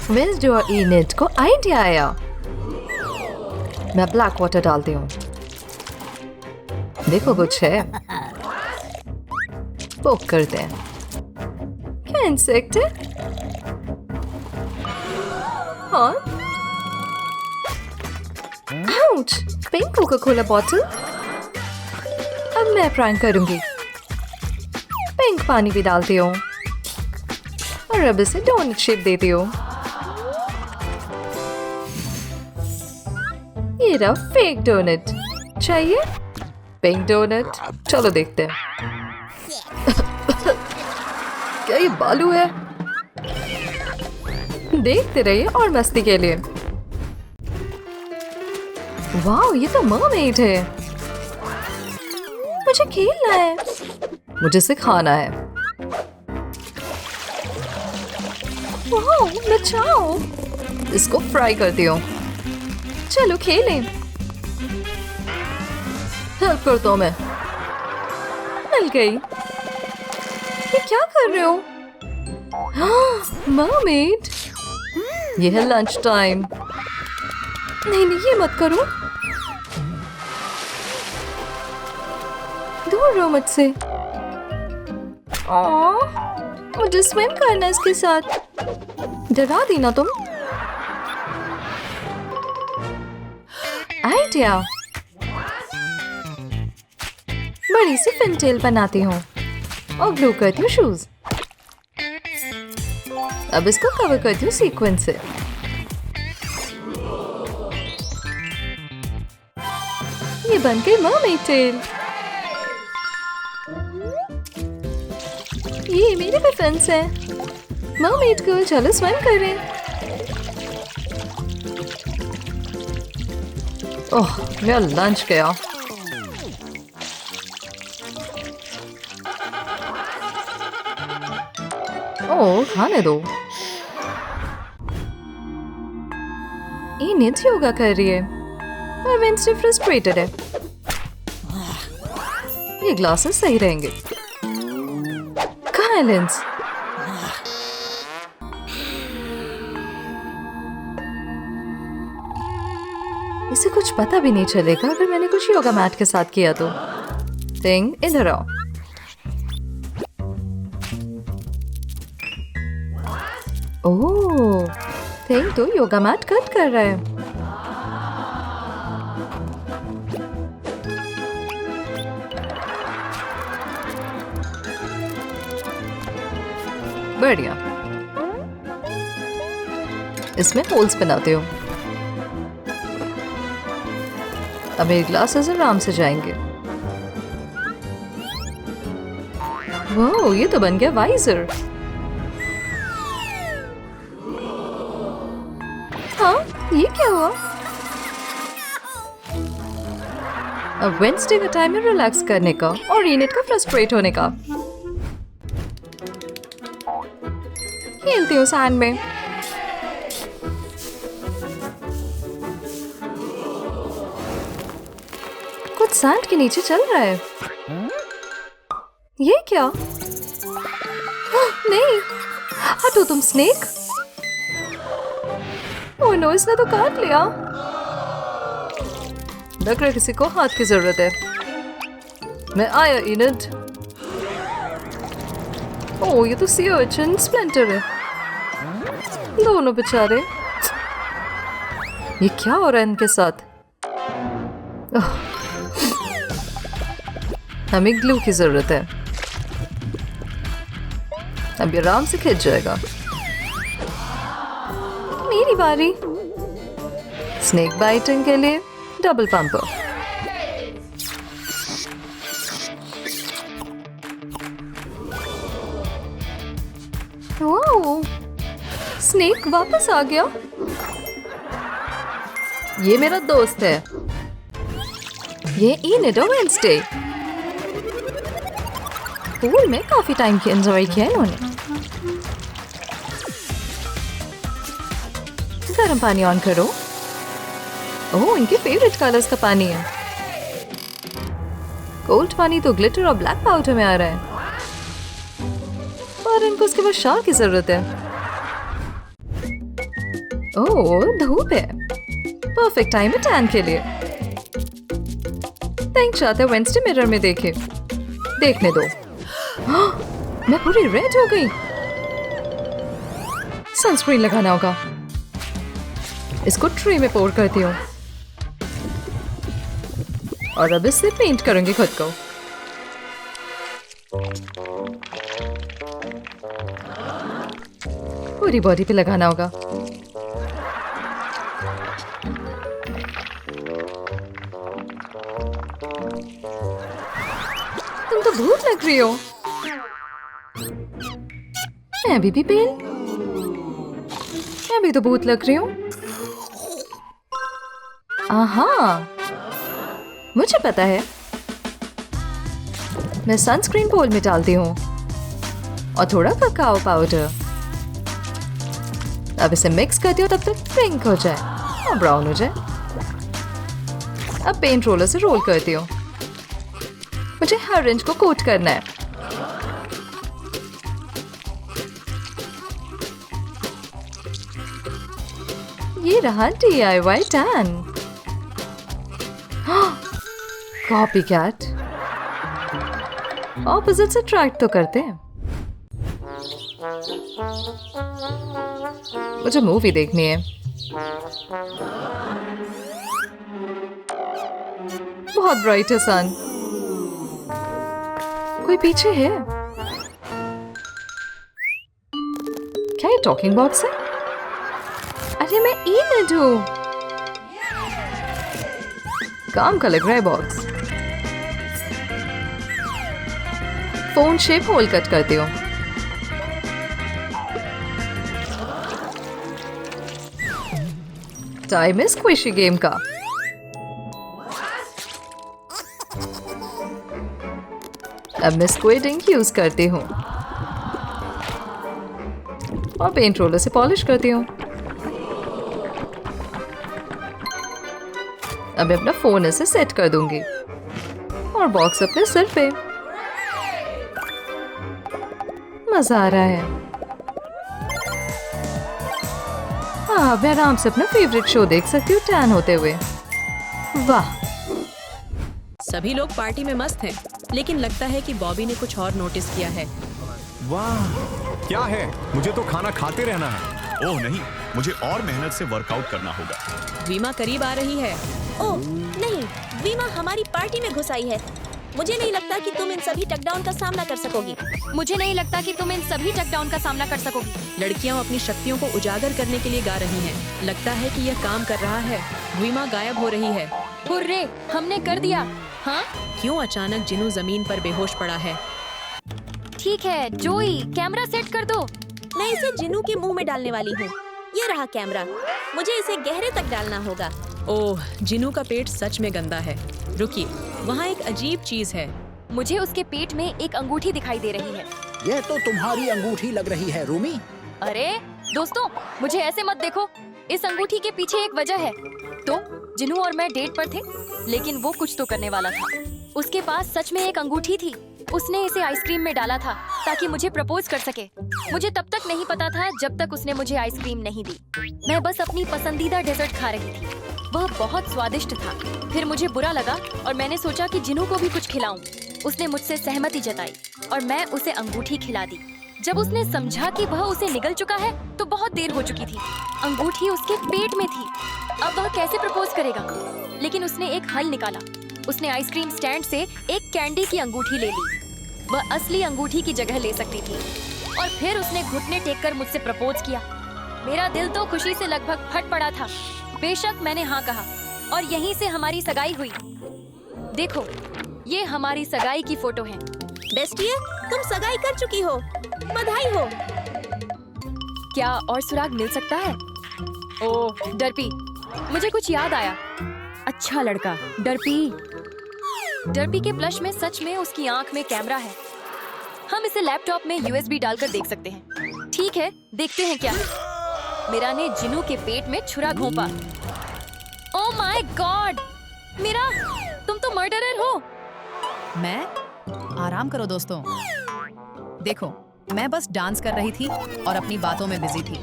वेडनेसडे और इनेट को आइडिया आया। मैं ब्लैक वाटर डालती हूँ। देखो कुछ है। पोक करते हैं। क्या इंसेक्ट है? हाँ। Ouch! Pink Coca Cola bottle. अब मैं प्रैंक करूंगी। पिंक पानी भी डालती हूँ और अब इसे डोनट शेप देती हूँ। ये रहा फेक डोनट। चाहिए? Pink donut. चलो देखते हैं। क्या ये बालू है? देखते रहिए और मस्ती के लिए। वाह, ये तो मरमेड है। मुझे खेलना है। मुझे सिखाना है। वाह, बचाओ। इसको फ्राई करती हूँ। चलो खेलें। हेल्प करता हूँ मैं। मिल गई। ये क्या कर रहे हो? मरमेड। ये है लंच टाइम। नहीं नहीं, ये मत करो। दूर रहो मुझसे। मुझे स्विम करना है इसके साथ। डरा दी ना तुम। आइडिया। बड़ी सी फिनटेल बनाती हूँ और ग्लू करती हूँ शूज। अब इसको कवर करती हूँ सीक्वेंस से। ये बन गई मरमेड टेल। ये मेरे भी फ्रेंड्स हैं। मरमेड गर्ल, चलो स्विम करें। ओह, मेरा लंच गया। ओह, खाने दो। ये नित योगा कर रही है और वेंसडे फ्रस्ट्रेटेड है। ये ग्लासेस सही रहेंगे। कहाँ है लेंस? इसे कुछ पता भी नहीं चलेगा अगर मैंने कुछ योगा मैट के साथ किया तो। टिंग, इधर आओ। ओह, टिंग तो योगा मैट कट कर रहा है। बढ़िया। इसमें होल्स बनाते हो। अब मेरे ग्लासेस आराम से जाएंगे। वाह, ये तो बन गया वाइजर। हाँ, ये क्या हुआ? अब वेंसडे का टाइम है रिलैक्स करने का और यूनिट का फ्रस्ट्रेट होने का। खेलती हूँ सैंड में। कुछ सैंड के नीचे चल रहा है। ये क्या? नहीं, हटो तुम स्नेक। ओह नो, इसने तो काट लिया। लग रहा है किसी को हाथ की जरूरत है। मैं आया इनट। ओह, ये तो सी अर्चिन स्प्लिंटर है। दोनों बेचारे। ये क्या हो रहा है इनके साथ? हमें ग्लू की जरूरत है। अब ये आराम से खिंच जाएगा। मेरी बारी। स्नेक बाइटिंग के लिए डबल पंपर। वाओ, स्नेक वापस आ गया। ये मेरा दोस्त है। ये इनडो वेंसडे। पूल में काफी टाइम की एंजॉय किया इन्होंने। गर्म पानी ऑन करो। ओह, इनके फेवरेट कलर्स का पानी है। कोल्ड पानी तो ग्लिटर और ब्लैक पाउडर में आ रहा है, पर इनको उसके बाद शावर की जरूरत है। ओह, धूप है। परफेक्ट टाइम है टैन के लिए। थिंक चाहते वेंसडे मिरर में देखे। देखने दो। मैं पूरी रेड हो गई। सनस्क्रीन लगाना होगा। इसको ट्रे में पोर करती हूँ और अब इससे पेंट करूंगी खुद को। पूरी बॉडी पे लगाना होगा। तुम तो भूत लग रही हो। मैं अभी भी पेल। मैं भी तो भूत लग रही हूँ। आहा, मुझे पता है। मैं सनस्क्रीन बोल में डालती हूँ और थोड़ा ककाओ पाउडर। अब इसे मिक्स करती हूँ तब तक पिंक हो जाए और ब्राउन हो जाए। अब पेंट रोलर से रोल करती हूँ। मुझे हर इंच को कोट करना है। ये रहा DIY tan. Copy cat. Opposite से अट्रैक्ट तो करते हैं। मुझे मूवी देखनी है। बहुत ब्राइट है सन। कोई पीछे है? क्या ये टॉकिंग बॉक्स है? अरे मैं इनड हूँ। काम का लग रहा है box. Phone shape hole cut करती हूँ। टाइम है स्क्विशी गेम का। अब मैं स्क्विड इंक यूज करती हूँ और पेंट रोलर से पॉलिश करती हूँ। अब मैं अपना फोन इसे सेट कर दूंगी और बॉक्स अपने सिर पे। मजा आ रहा है। हाँ, मैं आराम से अपना फेवरेट शो देख सकती हूँ टैन होते हुए। वाह, सभी लोग पार्टी में मस्त हैं, लेकिन लगता है कि बॉबी ने कुछ और नोटिस किया है। वाह, क्या है? मुझे तो खाना खाते रहना है। ओह नहीं, मुझे और मेहनत से वर्कआउट करना होगा। वीमा करीब आ रही है। ओह नहीं, वीमा हमारी पार्टी में घुस आई है। मुझे नहीं लगता कि तुम इन सभी टकडाउन का सामना कर सकोगी। मुझे नहीं लगता कि तुम इन सभी टकडाउन का सामना कर सकोगी। लड़कियां अपनी शक्तियों को उजागर करने के लिए गा रही हैं। लगता है कि यह काम कर रहा है। वीमा गायब हो रही है। हुर्रे, हमने कर दिया। हाँ, क्यों अचानक जिनू जमीन पर बेहोश पड़ा है? ठीक है जोई, कैमरा सेट कर दो। मैं इसे जिनू के मुंह में डालने वाली हूँ। ये रहा कैमरा। मुझे इसे गहरे तक डालना होगा। ओह, जिनू का पेट सच में गंदा है। रुकिए, वहाँ एक अजीब चीज है। मुझे उसके पेट में एक अंगूठी दिखाई दे रही है। यह तो तुम्हारी अंगूठी लग रही है रूमी। अरे दोस्तों, मुझे ऐसे मत देखो। इस अंगूठी के पीछे एक वजह है। तो जिनू और मैं डेट पर थे, लेकिन वो कुछ तो करने वाला था। उसके पास सच में एक अंगूठी थी। उसने इसे आइसक्रीम में डाला था ताकि मुझे प्रपोज कर सके। मुझे तब तक नहीं पता था जब तक उसने मुझे आइसक्रीम नहीं दी। मैं बस अपनी पसंदीदा डेजर्ट खा रही थी। वह बहुत स्वादिष्ट था। फिर मुझे बुरा लगा और मैंने सोचा कि जिनू को भी कुछ खिलाऊं। उसने मुझसे सहमति जताई और मैं उसे अंगूठी खिला दी। जब उसने समझा कि वह उसे निगल चुका है तो बहुत देर हो चुकी थी। अंगूठी उसके पेट में थी। अब वह कैसे प्रपोज करेगा? लेकिन उसने एक हल निकाला। उसने आइसक्रीम स्टैंड से एक कैंडी की अंगूठी ले ली। वह असली अंगूठी की जगह ले सकती थी। और फिर उसने घुटने टेक कर मुझसे प्रपोज किया। मेरा दिल तो खुशी से लगभग फट पड़ा था। बेशक मैंने हाँ कहा और यहीं से हमारी सगाई हुई। देखो, ये हमारी सगाई की फोटो है। बेस्टियर, तुम सगाई कर चुकी हो। बधाई हो। क्या और सुराग मिल सकता है? ओह डर्पी, मुझे कुछ याद आया। अच्छा लड़का डर्पी। डर्पी के ब्लश में सच में उसकी आंख में कैमरा है। हम इसे लैपटॉप में USB डालकर देख सकते हैं। ठीक है, देखते हैं क्या है। मेरा ने जिनू के पेट में छुरा घोंपा। ओह माय गॉड, मेरा, तुम तो मर्डरर हो। मैं? आराम करो दोस्तों। देखो, मैं बस डांस कर रही थी और अपनी बातों में बिजी थी।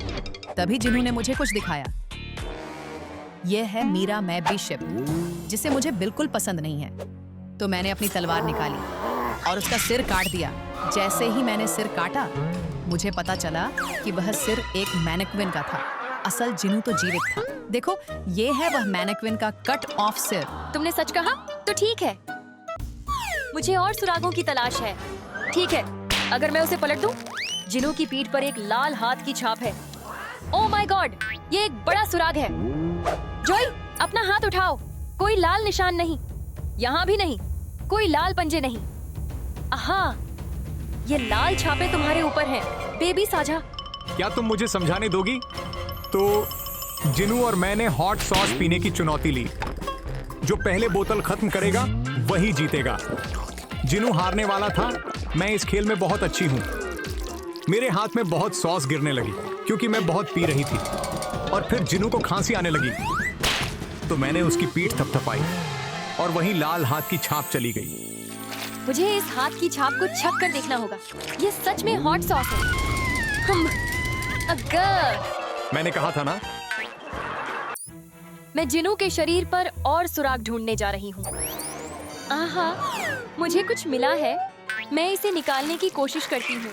तभी जिनू ने मुझे कुछ दिखाया। यह है मीरा मैबी शिप, जिसे मुझे बिल्कुल पसंद नहीं है। तो मैंने अपनी तलवार निकाली और उसका सिर काट दिया। जैसे ही मैंने सिर काटा, मुझे पता चला कि वह सिर एक मैनेक्विन का था। असल जिनू तो जीवित था। देखो, ये है वह मैनेक्विन का कट ऑफ सिर। तुमने सच कहा? तो ठीक है। मुझे और सुरागों की तलाश है। ठीक है, अगर मैं उसे पलट दूं? जिनू की पीठ पर एक लाल हाथ की छाप है। ओह माय गॉड, ये एक बड़ा सुराग है। जॉय, अपना हाथ उठाओ। कोई लाल निशान नहीं, यहाँ भी नहीं। कोई लाल पंजे नहीं। आहा, ये लाल छापे तुम्हारे ऊपर हैं, बेबी साझा। क्या तुम मुझे समझाने दोगी? तो जिनू और मैंने हॉट सॉस पीने की चुनौती ली। जो पहले बोतल खत्म करेगा वही जीतेगा। जिनू हारने वाला था। मैं इस खेल में बहुत अच्छी हूँ। मेरे हाथ में बहुत सॉस गिरने लगी क्योंकि मैं बहुत पी रही थी। और फिर जिनू को खांसी आने लगी तो मैंने उसकी पीठ थपथपाई और वहीं लाल हाथ की छाप चली गई। मुझे इस हाथ की छाप को छक कर देखना होगा। ये सच में हॉट सॉस है। अगर मैंने कहा था ना। मैं जिनू के शरीर पर और सुराग ढूंढने जा रही हूँ। आहा, मुझे कुछ मिला है। मैं इसे निकालने की कोशिश करती हूँ।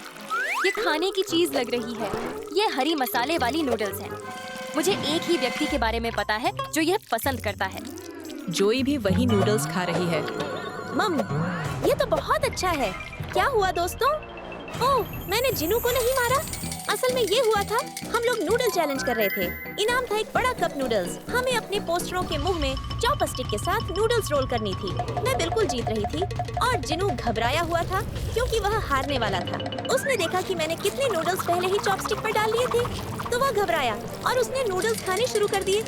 ये खाने की चीज लग रही है। ये हरी मसाले वाली नूडल्स हैं। मुझे एक ही व्यक्ति के बारे में पता है जो यह पसंद करता है। जोई भी वही नूडल्स खा रही है। मम, ये तो बहुत अच्छा है। क्या हुआ दोस्तों? ओह, मैंने जिनू को नहीं मारा। असल में ये हुआ था, हम लोग नूडल चैलेंज कर रहे थे। इनाम था एक बड़ा कप नूडल्स। हमें अपने पोस्टरों के मुंह में चॉपस्टिक के साथ नूडल्स रोल करनी थी। मैं बिल्कुल जीत रही थी और जिनू घबराया हुआ था क्योंकि वह हारने वाला था। उसने देखा कि मैंने कितने नूडल्स पहले ही चॉपस्टिक पर डाल लिए थे, तो वह घबराया और उसने नूडल्स खाने शुरू कर दिए।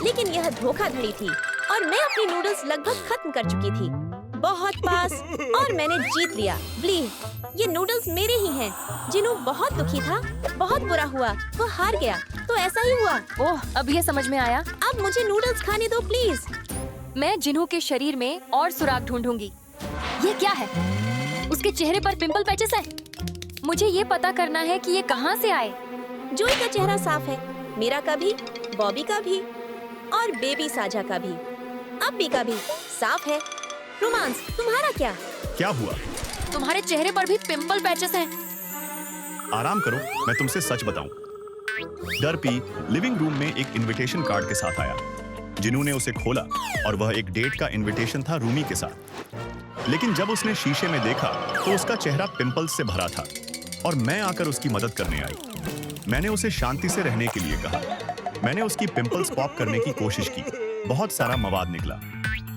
लेकिन यह धोखाधड़ी थी और मैं अपनी नूडल्स लगभग खत्म कर चुकी थी। बहुत पास और मैंने जीत लिया। ब्ली, ये नूडल्स मेरे ही हैं। जिनू बहुत दुखी था, बहुत बुरा हुआ, वो हार गया। तो ऐसा ही हुआ। ओह, अब ये समझ में आया। अब मुझे नूडल्स खाने दो प्लीज। मैं जिन्हू के शरीर में और सुराग ढूंढूंगी। ये क्या है? उसके चेहरे पर पिंपल पैचेस हैं। मुझे ये पता करना है कि ये कहाँ से आए। जोई का चेहरा साफ है, मेरा का भी, बॉबी का भी और बेबी साझा का भी, अब्बी का भी साफ है। रोमांस, तुम्हारा क्या? क्या हुआ? तुम्हारे चेहरे पर भी पिंपल पैचेस हैं। आराम करो, मैं तुमसे सच बताऊं। डर्पी लिविंग रूम में एक इनविटेशन कार्ड के साथ आया। जिनू ने उसे खोला और वह एक डेट का इनविटेशन था रूमी के साथ। लेकिन जब उसने शीशे में देखा तो उसका चेहरा पिंपल्स से भरा था और मैं आकर उसकी मदद करने आई। मैंने उसे शांति से रहने के लिए कहा। मैंने उसकी पिंपल्स पॉप करने की कोशिश की। बहुत सारा मवाद निकला।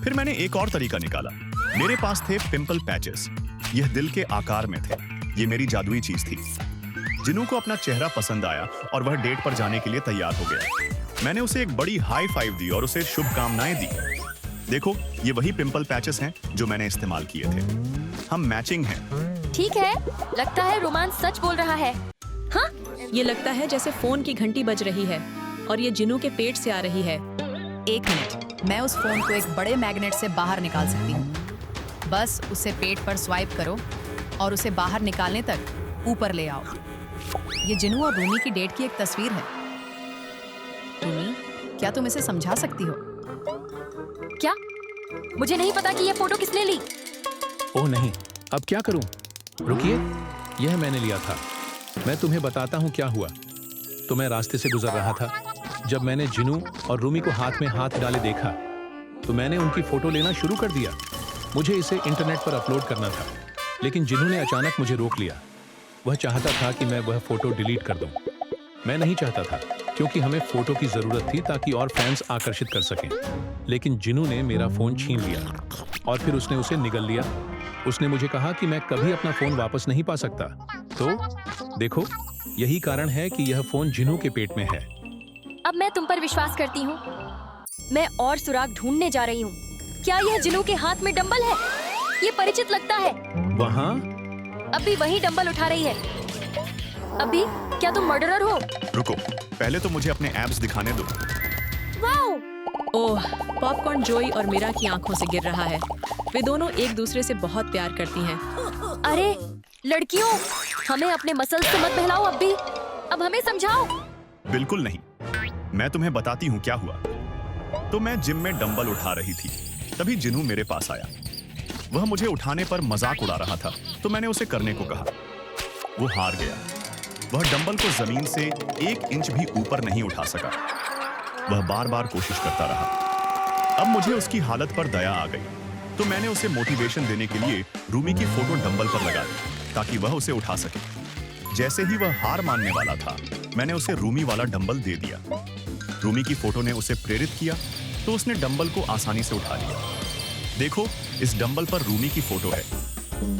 फिर मैंने एक और तरीका निकाला। मेरे पास थे पिंपल पैचेस। यह दिल के आकार में थे। ये मेरी जादुई चीज थी। जिनू को अपना चेहरा पसंद आया और वह डेट पर जाने के लिए तैयार हो गया। मैंने उसे एक बड़ी हाई फाइव दी और उसे शुभकामनाएं दी। देखो, ये वही पिंपल पैचेस हैं जो मैंने इस्तेमाल किए थे। हम मैचिंग हैं। ठीक है, लगता है रोमांस सच बोल रहा है। हाँ, ये लगता है जैसे फोन की घंटी बज रही है और ये जिनू के पेट से आ रही है। 1 मिनट, मैं उस फोन को एक बड़े मैग्नेट से बाहर निकाल सकती हूँ। बस उसे पेट पर स्वाइप करो और उसे बाहर निकालने तक ऊपर ले आओ। ये जिनू और रूमी की डेट की एक तस्वीर है। रूमी, क्या तुम इसे समझा सकती हो? क्या? मुझे नहीं पता कि ये फोटो किसने ली। ओह नहीं, अब क्या करूं? रुकिए, यह मैंने लिया था। मैं तुम्हें बताता हूं क्या हुआ। तो मैं रास्ते से गुजर रहा था। जब मैंने जिनू और रूमी को हाथ में हाथ डाले देखा तो मैंने उनकी फोटो लेना शुरू कर दिया। मुझे इसे इंटरनेट पर अपलोड करना था, लेकिन जिनू ने अचानक मुझे रोक लिया। वह चाहता था कि मैं वह फोटो डिलीट कर दूं। मैं नहीं चाहता था, क्योंकि हमें फोटो की जरूरत थी ताकि और फैंस आकर्षित कर सकें। लेकिन जिनू ने मेरा फोन छीन लिया और फिर उसने उसे निगल लिया। उसने मुझे कहा कि मैं कभी अपना फोन वापस नहीं पा सकता। तो देखो, यही कारण है कि यह फोन जिनू के पेट में है। अब मैं तुम पर विश्वास करती हूँ। मैं और सुराग ढूंढने जा रही हूँ। क्या यह जिनू के हाथ में डंबल है? ये परिचित लगता है। वहाँ अभी वही डंबल उठा रही है। अभी, क्या तुम मर्डरर हो? रुको, पहले तो मुझे अपने एब्स दिखाने दो। वाओ! ओह, पॉपकॉर्न जोई और मीरा की आंखों से गिर रहा है। वे दोनों एक दूसरे से बहुत प्यार करती हैं। अरे लड़कियों, हमें अपने मसल्स से मत बहलाओ अब्बी। अब हमें समझाओ। बिल्कुल नहीं, मैं तुम्हें बताती हूँ क्या हुआ। तो मैं जिम में डंबल उठा रही थी, तभी जिनू मेरे पास आया। वह मुझे उठाने पर मजाक उड़ा रहा था, तो मैंने उसे करने को कहा। वो हार गया। वह डंबल को जमीन से 1 इंच भी ऊपर नहीं उठा सका। वह बार बार कोशिश करता रहा। अब मुझे उसकी हालत पर दया आ गई, तो मैंने उसे मोटिवेशन देने के लिए रूमी की फोटो डंबल पर लगा दी ताकि वह उसे उठा सके। जैसे ही वह हार मानने वाला था, मैंने उसे रूमी वाला डंबल दे दिया। रूमी की फोटो ने उसे प्रेरित किया, तो उसने डंबल को आसानी से उठा लिया। देखो, इस डंबल पर रूमी की फोटो है।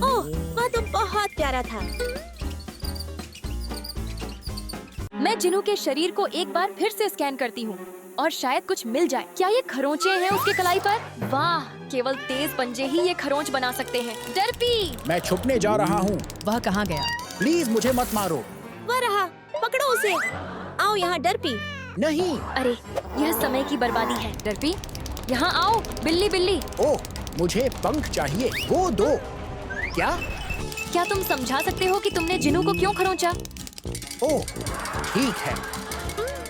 ओह, वह तो बहुत प्यारा था। मैं जिनू के शरीर को एक बार फिर से स्कैन करती हूँ और शायद कुछ मिल जाए। क्या ये खरोंचे हैं उसके कलाई पर? वाह, केवल तेज पंजे ही ये खरोंच बना सकते हैं। डर्पी! मैं छुपने जा रहा हूँ। वह कहाँ गया? प्लीज मुझे मत मारो। वह रहा, पकड़ो उसे। आओ यहाँ डर्पी। नहीं। अरे, यह समय की बर्बादी है। डर्पी, यहाँ आओ। बिल्ली बिल्ली। ओह, मुझे पंख चाहिए, वो दो। क्या तुम समझा सकते हो कि तुमने जिनू को क्यों खरोंचा? ओह, ठीक है।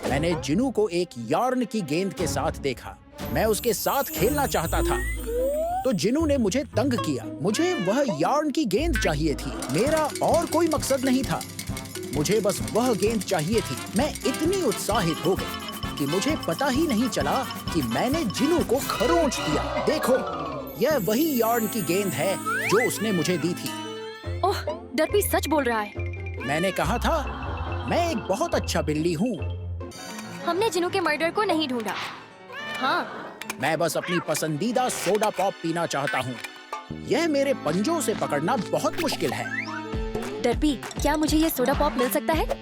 मैंने जिनू को एक यार्न की गेंद के साथ देखा। मैं उसके साथ खेलना चाहता था, तो जिनू ने मुझे तंग किया। मुझे वह यार्न की गेंद चाहिए थी। मेरा और कोई मकसद नहीं था। मुझे बस वह गेंद चाहिए थी। मैं इतनी उत्साहित हो गई कि मुझे पता ही नहीं चला कि मैंने जिनू को खरोंच दिया। देखो, यह वही यार्न की गेंद है जो उसने मुझे दी थी। ओह, डर्पी सच बोल रहा है। मैंने कहा था, मैं एक बहुत अच्छा बिल्ली हूँ। हमने जिनू के मर्डर को नहीं ढूंढा। हाँ, मैं बस अपनी पसंदीदा सोडा पॉप पीना चाहता हूँ। यह मेरे पंजों से पकड़ना बहुत मुश्किल है। डर्पी, क्या मुझे ये सोडा पॉप मिल सकता है?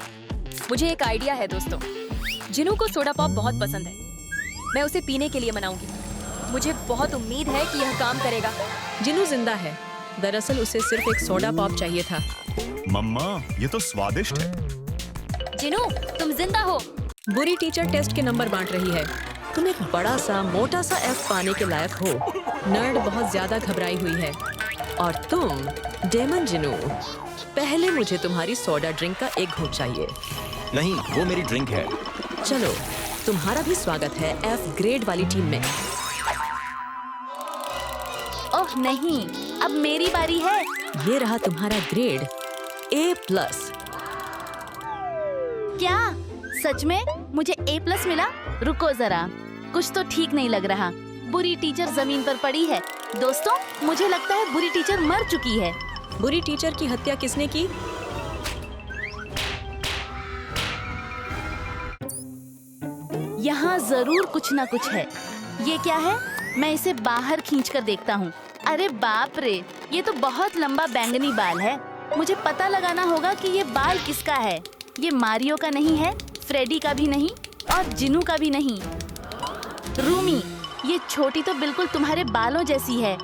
मुझे एक आइडिया है दोस्तों। जिनू को सोडा पॉप बहुत पसंद है। मैं उसे पीने के लिए मनाऊंगी। मुझे बहुत उम्मीद है कि यह काम करेगा। जिनू जिंदा है। दरअसल उसे सिर्फ एक सोडा पॉप चाहिए था। मम्मा, ये तो स्वादिष्ट है। जिनू, तुम जिंदा हो। बुरी टीचर टेस्ट के नंबर बांट रही है। तुम एक बड़ा सा मोटा सा एफ पाने के लायक हो। नर्ड बहुत ज्यादा घबराई हुई है। और तुम डेमन जिनू, पहले मुझे तुम्हारी सोडा ड्रिंक का एक घूंट चाहिए। नहीं, वो मेरी ड्रिंक है। चलो, तुम्हारा भी स्वागत है एफ ग्रेड वाली टीम में। ओह नहीं, अब मेरी बारी है। ये रहा तुम्हारा ग्रेड A+। क्या सच में मुझे A+ मिला? रुको जरा, कुछ तो ठीक नहीं लग रहा। बुरी टीचर जमीन पर पड़ी है। दोस्तों, मुझे लगता है बुरी टीचर मर चुकी है। बुरी टीचर की हत्या किसने की? यहाँ जरूर कुछ ना कुछ है। ये क्या है? मैं इसे बाहर खींचकर देखता हूँ। अरे बाप रे, ये तो बहुत लंबा बैंगनी बाल है। मुझे पता लगाना होगा कि ये बाल किसका है। ये मारियो का नहीं है, फ्रेडी का भी नहीं और जिनू का भी नहीं। रूमी, ये छोटी तो बिल्कुल तुम्हारे बालों जैसी है।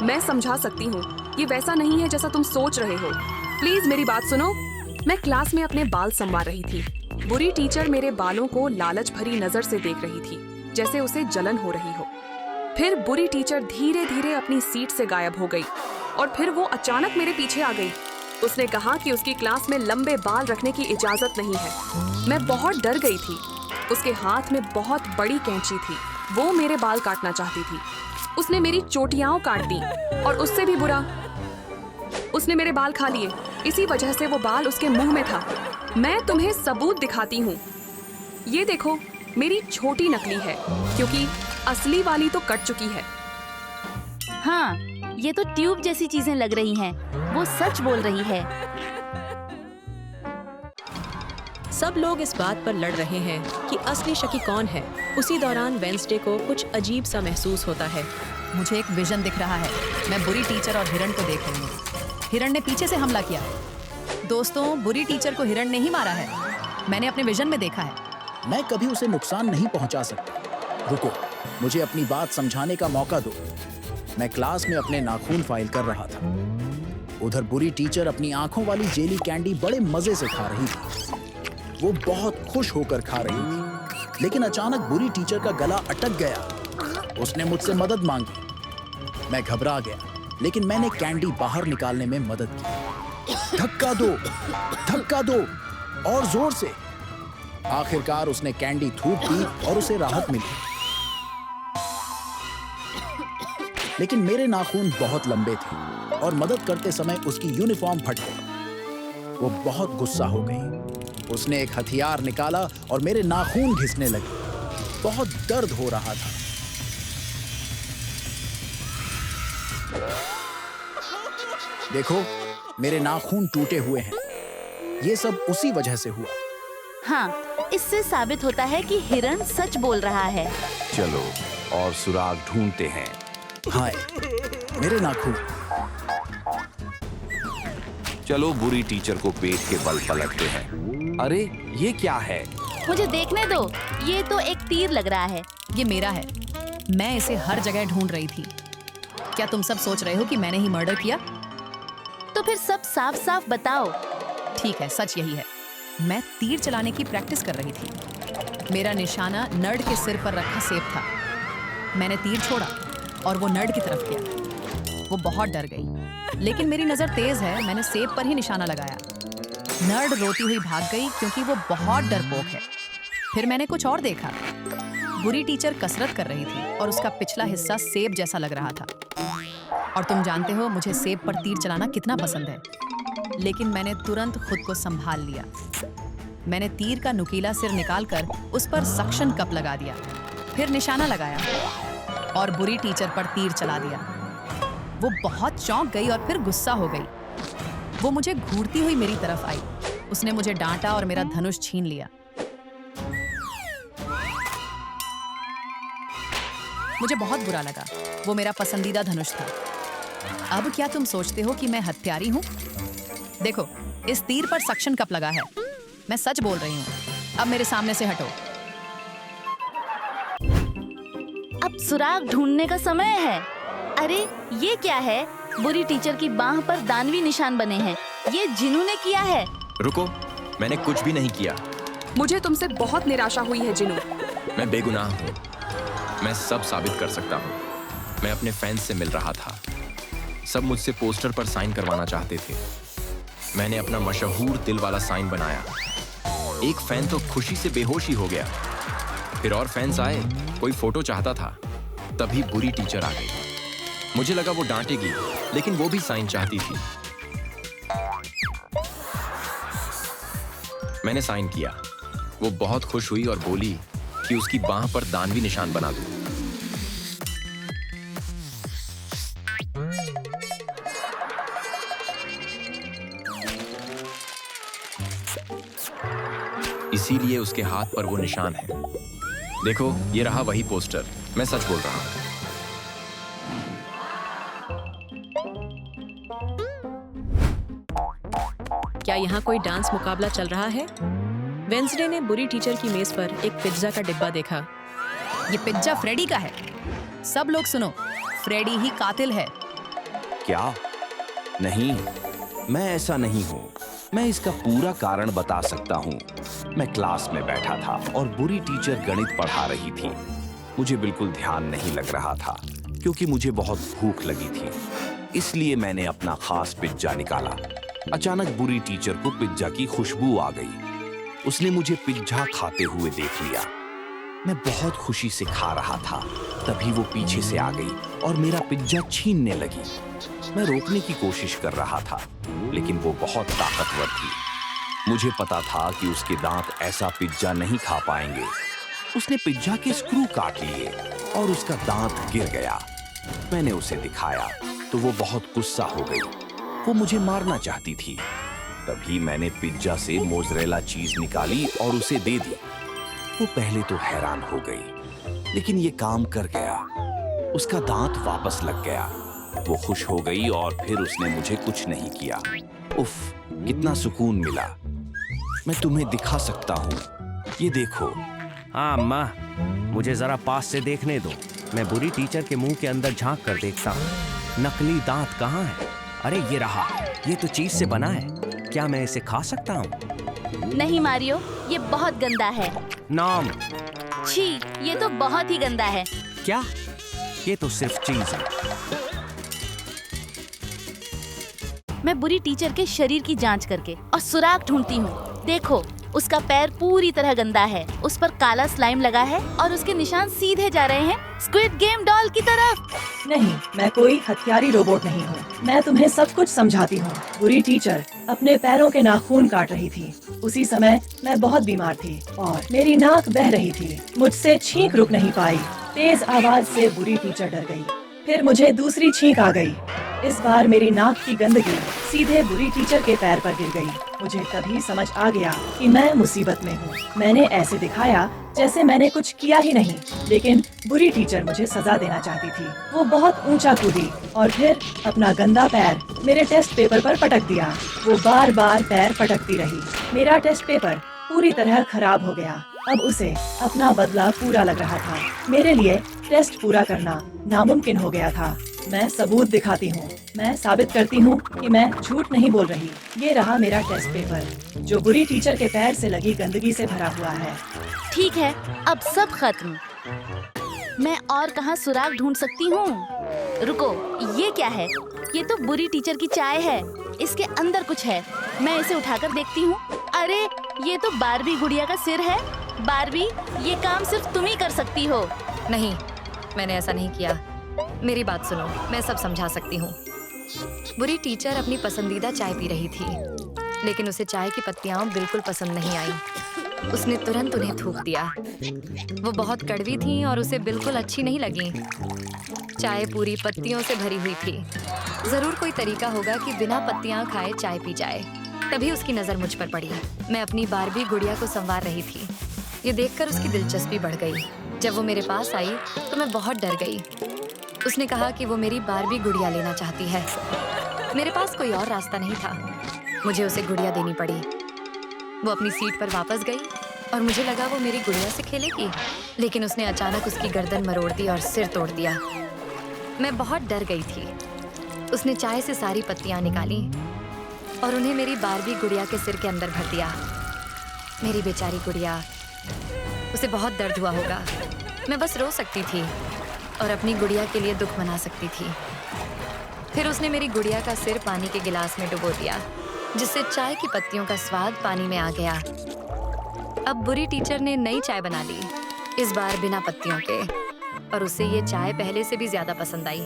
मैं समझा सकती हूँ, ये वैसा नहीं है जैसा तुम सोच रहे हो। प्लीज मेरी बात सुनो। मैं क्लास में अपने बाल संवार रही थी। बुरी टीचर मेरे बालों को लालच भरी नजर से देख रही थी, जैसे उसे जलन हो रही हो। फिर बुरी टीचर धीरे धीरे अपनी सीट से गायब हो गई और फिर वो अचानक मेरे पीछे आ गई। उसने कहा कि उसकी क्लास में लंबे बाल रखने की इजाजत नहीं है। मैं बहुत डर गई थी। उसके हाथ में बहुत बड़ी कैंची थी। वो मेरे बाल काटना चाहती थी। उसने मेरी चोटियां काट दी और उससे भी बुरा, उसने मेरे बाल खा लिए। इसी वजह से वो बाल उसके मुंह में था। मैं तुम्हें सबूत दिखाती हूँ। ये देखो, मेरी छोटी नकली है क्योंकि असली वाली तो कट चुकी है। हाँ, ये तो ट्यूब जैसी चीजें लग रही हैं। वो सच बोल रही है। सब लोग इस बात पर लड़ रहे हैं कि असली शकी कौन है। उसी दौरान वेंसडे को कुछ अजीब सा महसूस होता है। मुझे एक विजन दिख रहा है। मैं बुरी टीचर और हिरण को देख रही हूँ। हिरण ने पीछे से हमला किया। दोस्तों, बुरी टीचर को हिरण ने ही मारा है। मैंने अपने विजन में देखा है। मैं कभी उसे नुकसान नहीं पहुंचा सकता। रुको, मुझे अपनी बात समझाने का मौका दो। मैं क्लास में अपने नाखून फाइल कर रहा था। उधर बुरी टीचर अपनी आंखों वाली जेली कैंडी बड़े मजे से खा रही थी। वो बहुत खुश होकर खा रही थी। लेकिन अचानक बुरी टीचर का गला अटक गया। उसने मुझसे मदद मांगी। मैं घबरा गया, लेकिन मैंने कैंडी बाहर निकालने में मदद की। धक्का दो, धक्का दो, और जोर से। आखिरकार उसने कैंडी थूक दी और उसे राहत मिली। लेकिन मेरे नाखून बहुत लंबे थे और मदद करते समय उसकी यूनिफॉर्म फट गई। वो बहुत गुस्सा हो गई। उसने एक हथियार निकाला और मेरे नाखून घिसने लगे। बहुत दर्द हो रहा था। देखो, मेरे नाखून टूटे हुए हैं। ये सब उसी वजह से हुआ। हाँ, इससे साबित होता है कि हिरण सच बोल रहा है। चलो और सुराग ढूंढते हैं। हाय, मेरे नाखून। चलो बुरी टीचर को पेट के बल पलटते हैं। अरे ये क्या है? मुझे देखने दो। ये तो एक तीर लग रहा है। ये मेरा है। मैं इसे हर जगह ढूंढ रही थी। क्या तुम सब सोच रहे हो कि मैंने ही मर्डर किया? तो फिर सब साफ साफ बताओ। ठीक है, सच यही है। मैं तीर चलाने की प्रैक्टिस कर रही थी। मेरा निशाना नर्ड के सिर पर रखा सेब था। मैंने तीर छोड़ा और वो नर्ड की तरफ गया। वो बहुत डर गई, लेकिन मेरी नजर तेज है। मैंने सेब पर ही निशाना लगाया। नर्ड रोती हुई भाग गई क्योंकि वो बहुत डरपोक है। फिर मैंने कुछ और देखा। बुरी टीचर कसरत कर रही थी और उसका पिछला हिस्सा सेब जैसा लग रहा था। और तुम जानते हो मुझे सेब पर तीर चलाना कितना पसंद है। लेकिन मैंने तुरंत खुद को संभाल लिया। मैंने तीर का नुकीला सिर निकालकर उस पर सक्शन कप लगा दिया। फिर निशाना लगाया और बुरी टीचर पर तीर चला दिया। वो बहुत चौंक गई और फिर गुस्सा हो गई। वो मुझे घूरती हुई मेरी तरफ आई। उसने मुझे डांटा और मेरा धनुष छीन लिया। मुझे बहुत बुरा लगा। वो मेरा पसंदीदा धनुष था। अब क्या तुम सोचते हो कि मैं हत्यारी हूँ? देखो, इस तीर पर सक्शन कप लगा है। मैं सच बोल रही हूँ। अब मेरे सामने से हटो। सुराग ढूंढने का समय है। अरे ये क्या है? बुरी टीचर की बाह पर दानवी निशान बने हैं। ये जिनू ने किया है। रुको, मैंने कुछ भी नहीं किया। मुझे तुमसे बहुत निराशा हुई है जिनू। मैं बेगुनाह हूँ। मैं सब साबित कर सकता हूँ। मैं अपने फैंस से मिल रहा था। सब मुझसे पोस्टर पर साइन करवाना चाहते थे। मैंने अपना मशहूर दिल वाला साइन बनाया। एक फैन तो खुशी से बेहोश ही हो गया। फिर और फैंस आए, कोई फोटो चाहता था। तभी बुरी टीचर आ गई। मुझे लगा वो डांटेगी, लेकिन वो भी साइन चाहती थी। मैंने साइन किया। वो बहुत खुश हुई और बोली कि उसकी बाह पर दानवी निशान बना दूं। इसीलिए उसके हाथ पर वो निशान है। देखो, ये रहा वही पोस्टर। मैं सच बोल रहा हूं। क्या यहाँ कोई डांस मुकाबला चल रहा है? वेंसडे ने बुरी टीचर की मेज पर एक पिज्जा का डिब्बा देखा। ये पिज्जा फ्रेडी का है। सब लोग सुनो, फ्रेडी ही कातिल है। क्या? नहीं, मैं ऐसा नहीं हूँ। मैं इसका पूरा कारण बता सकता हूँ। मैं क्लास में बैठा था और बुरी टीचर गणित पढ़ा रही थी। मुझे बिल्कुल ध्यान नहीं लग रहा था क्योंकि मुझे बहुत भूख लगी थी। इसलिए मैंने अपना खास पिज्जा निकाला। अचानक बुरी टीचर को पिज्जा की खुशबू आ गई। उसने मुझे पिज्जा खाते हुए देख लिया। मैं बहुत खुशी से खा रहा था। तभी वो पीछे से आ गई और मेरा पिज्जा छीनने लगी। मैं रोकने की कोशिश कर रहा था, लेकिन वो बहुत ताकतवर थी। मुझे पता था कि उसके दांत ऐसा पिज्जा नहीं खा पाएंगे। उसने पिज्जा के स्क्रू काट लिए और उसका दांत गिर गया। मैंने उसे दिखाया तो वो बहुत गुस्सा हो गई। वो मुझे मारना चाहती थी। तभी मैंने पिज्जा से मोज़रेला चीज निकाली और उसे दे दी। वो पहले तो हैरान हो गई, लेकिन ये काम कर गया। उसका दांत वापस लग गया। वो खुश हो गई और फिर उसने मुझे कुछ नहीं किया। उफ, कितना सुकून मिला। मैं तुम्हें दिखा सकता हूँ। ये देखो। हाँ अम्मा, मुझे जरा पास से देखने दो। मैं बुरी टीचर के मुंह के अंदर झांक कर देखता हूँ। नकली दांत कहाँ है? अरे ये रहा। ये तो चीज से बना है। क्या मैं इसे खा सकता हूँ? नहीं मारियो, ये बहुत गंदा है। नाम। छी, ये तो बहुत ही गंदा है। क्या? ये तो सिर्फ चीज है। मैं बुरी टीचर के शरीर की जांच करके और सुराग ढूंढती हूँ। देखो, उसका पैर पूरी तरह गंदा है। उस पर काला स्लाइम लगा है और उसके निशान सीधे जा रहे हैं स्क्विड गेम डॉल की तरफ। नहीं, मैं कोई हथियारी रोबोट नहीं हूँ। मैं तुम्हें सब कुछ समझाती हूँ। बुरी टीचर अपने पैरों के नाखून काट रही थी। उसी समय मैं बहुत बीमार थी और मेरी नाक बह रही थी। मुझसे छींक रुक नहीं पाई। तेज आवाज से बुरी टीचर डर गई। फिर मुझे दूसरी छींक आ गई। इस बार मेरी नाक की गंदगी सीधे बुरी टीचर के पैर पर गिर गई। मुझे तभी समझ आ गया कि मैं मुसीबत में हूँ। मैंने ऐसे दिखाया जैसे मैंने कुछ किया ही नहीं, लेकिन बुरी टीचर मुझे सजा देना चाहती थी। वो बहुत ऊंचा कूदी और फिर अपना गंदा पैर मेरे टेस्ट पेपर पर पटक दिया। वो बार बार पैर पटकती रही। मेरा टेस्ट पेपर पूरी तरह खराब हो गया। अब उसे अपना बदला पूरा लग रहा था। मेरे लिए टेस्ट पूरा करना नामुमकिन हो गया था। मैं सबूत दिखाती हूँ। मैं साबित करती हूँ कि मैं झूठ नहीं बोल रही। ये रहा मेरा टेस्ट पेपर, जो बुरी टीचर के पैर से लगी गंदगी से भरा हुआ है। ठीक है, अब सब खत्म। मैं और कहाँ सुराग ढूंढ सकती हूँ? रुको, ये क्या है? ये तो बुरी टीचर की चाय है। इसके अंदर कुछ है। मैं इसे उठाकर देखती हूँ। अरे, ये तो बारबी गुड़िया का सिर है। बारबी, ये काम सिर्फ तुम ही कर सकती हो। नहीं, मैंने ऐसा नहीं किया। मेरी बात सुनो, मैं सब समझा सकती हूँ। बुरी टीचर अपनी पसंदीदा चाय पी रही थी, लेकिन उसे चाय की पत्तियाँ बिल्कुल पसंद नहीं आई। उसने तुरंत उन्हें थूक दिया। वो बहुत कड़वी थी और उसे बिल्कुल अच्छी नहीं लगी। चाय पूरी पत्तियों से भरी हुई थी। जरूर कोई तरीका होगा कि बिना पत्तियाँ खाए चाय पी जाए। तभी उसकी नजर मुझ पर पड़ी। मैं अपनी बारबी गुड़िया को संवार रही थी। ये देखकर उसकी दिलचस्पी बढ़ गई। जब वो मेरे पास आई तो मैं बहुत डर गई। उसने कहा कि वो मेरी बारबी गुड़िया लेना चाहती है। मेरे पास कोई और रास्ता नहीं था। मुझे उसे गुड़िया देनी पड़ी। वो अपनी सीट पर वापस गई और मुझे लगा वो मेरी गुड़िया से खेलेगी, लेकिन उसने अचानक उसकी गर्दन मरोड़ दी और सिर तोड़ दिया। मैं बहुत डर गई थी। उसने चाय से सारी पत्तियां निकाली और उन्हें मेरी बारबी गुड़िया के सिर के अंदर भर दिया। मेरी बेचारी गुड़िया, उसे बहुत दर्द हुआ होगा। मैं बस रो सकती थी और अपनी गुड़िया के लिए दुख मना सकती थी। फिर उसने मेरी गुड़िया का सिर पानी के गिलास में डुबो दिया, जिससे चाय की पत्तियों का स्वाद पानी में आ गया। अब बुरी टीचर ने नई चाय बना ली, इस बार बिना पत्तियों के, और उसे ये चाय पहले से भी ज्यादा पसंद आई।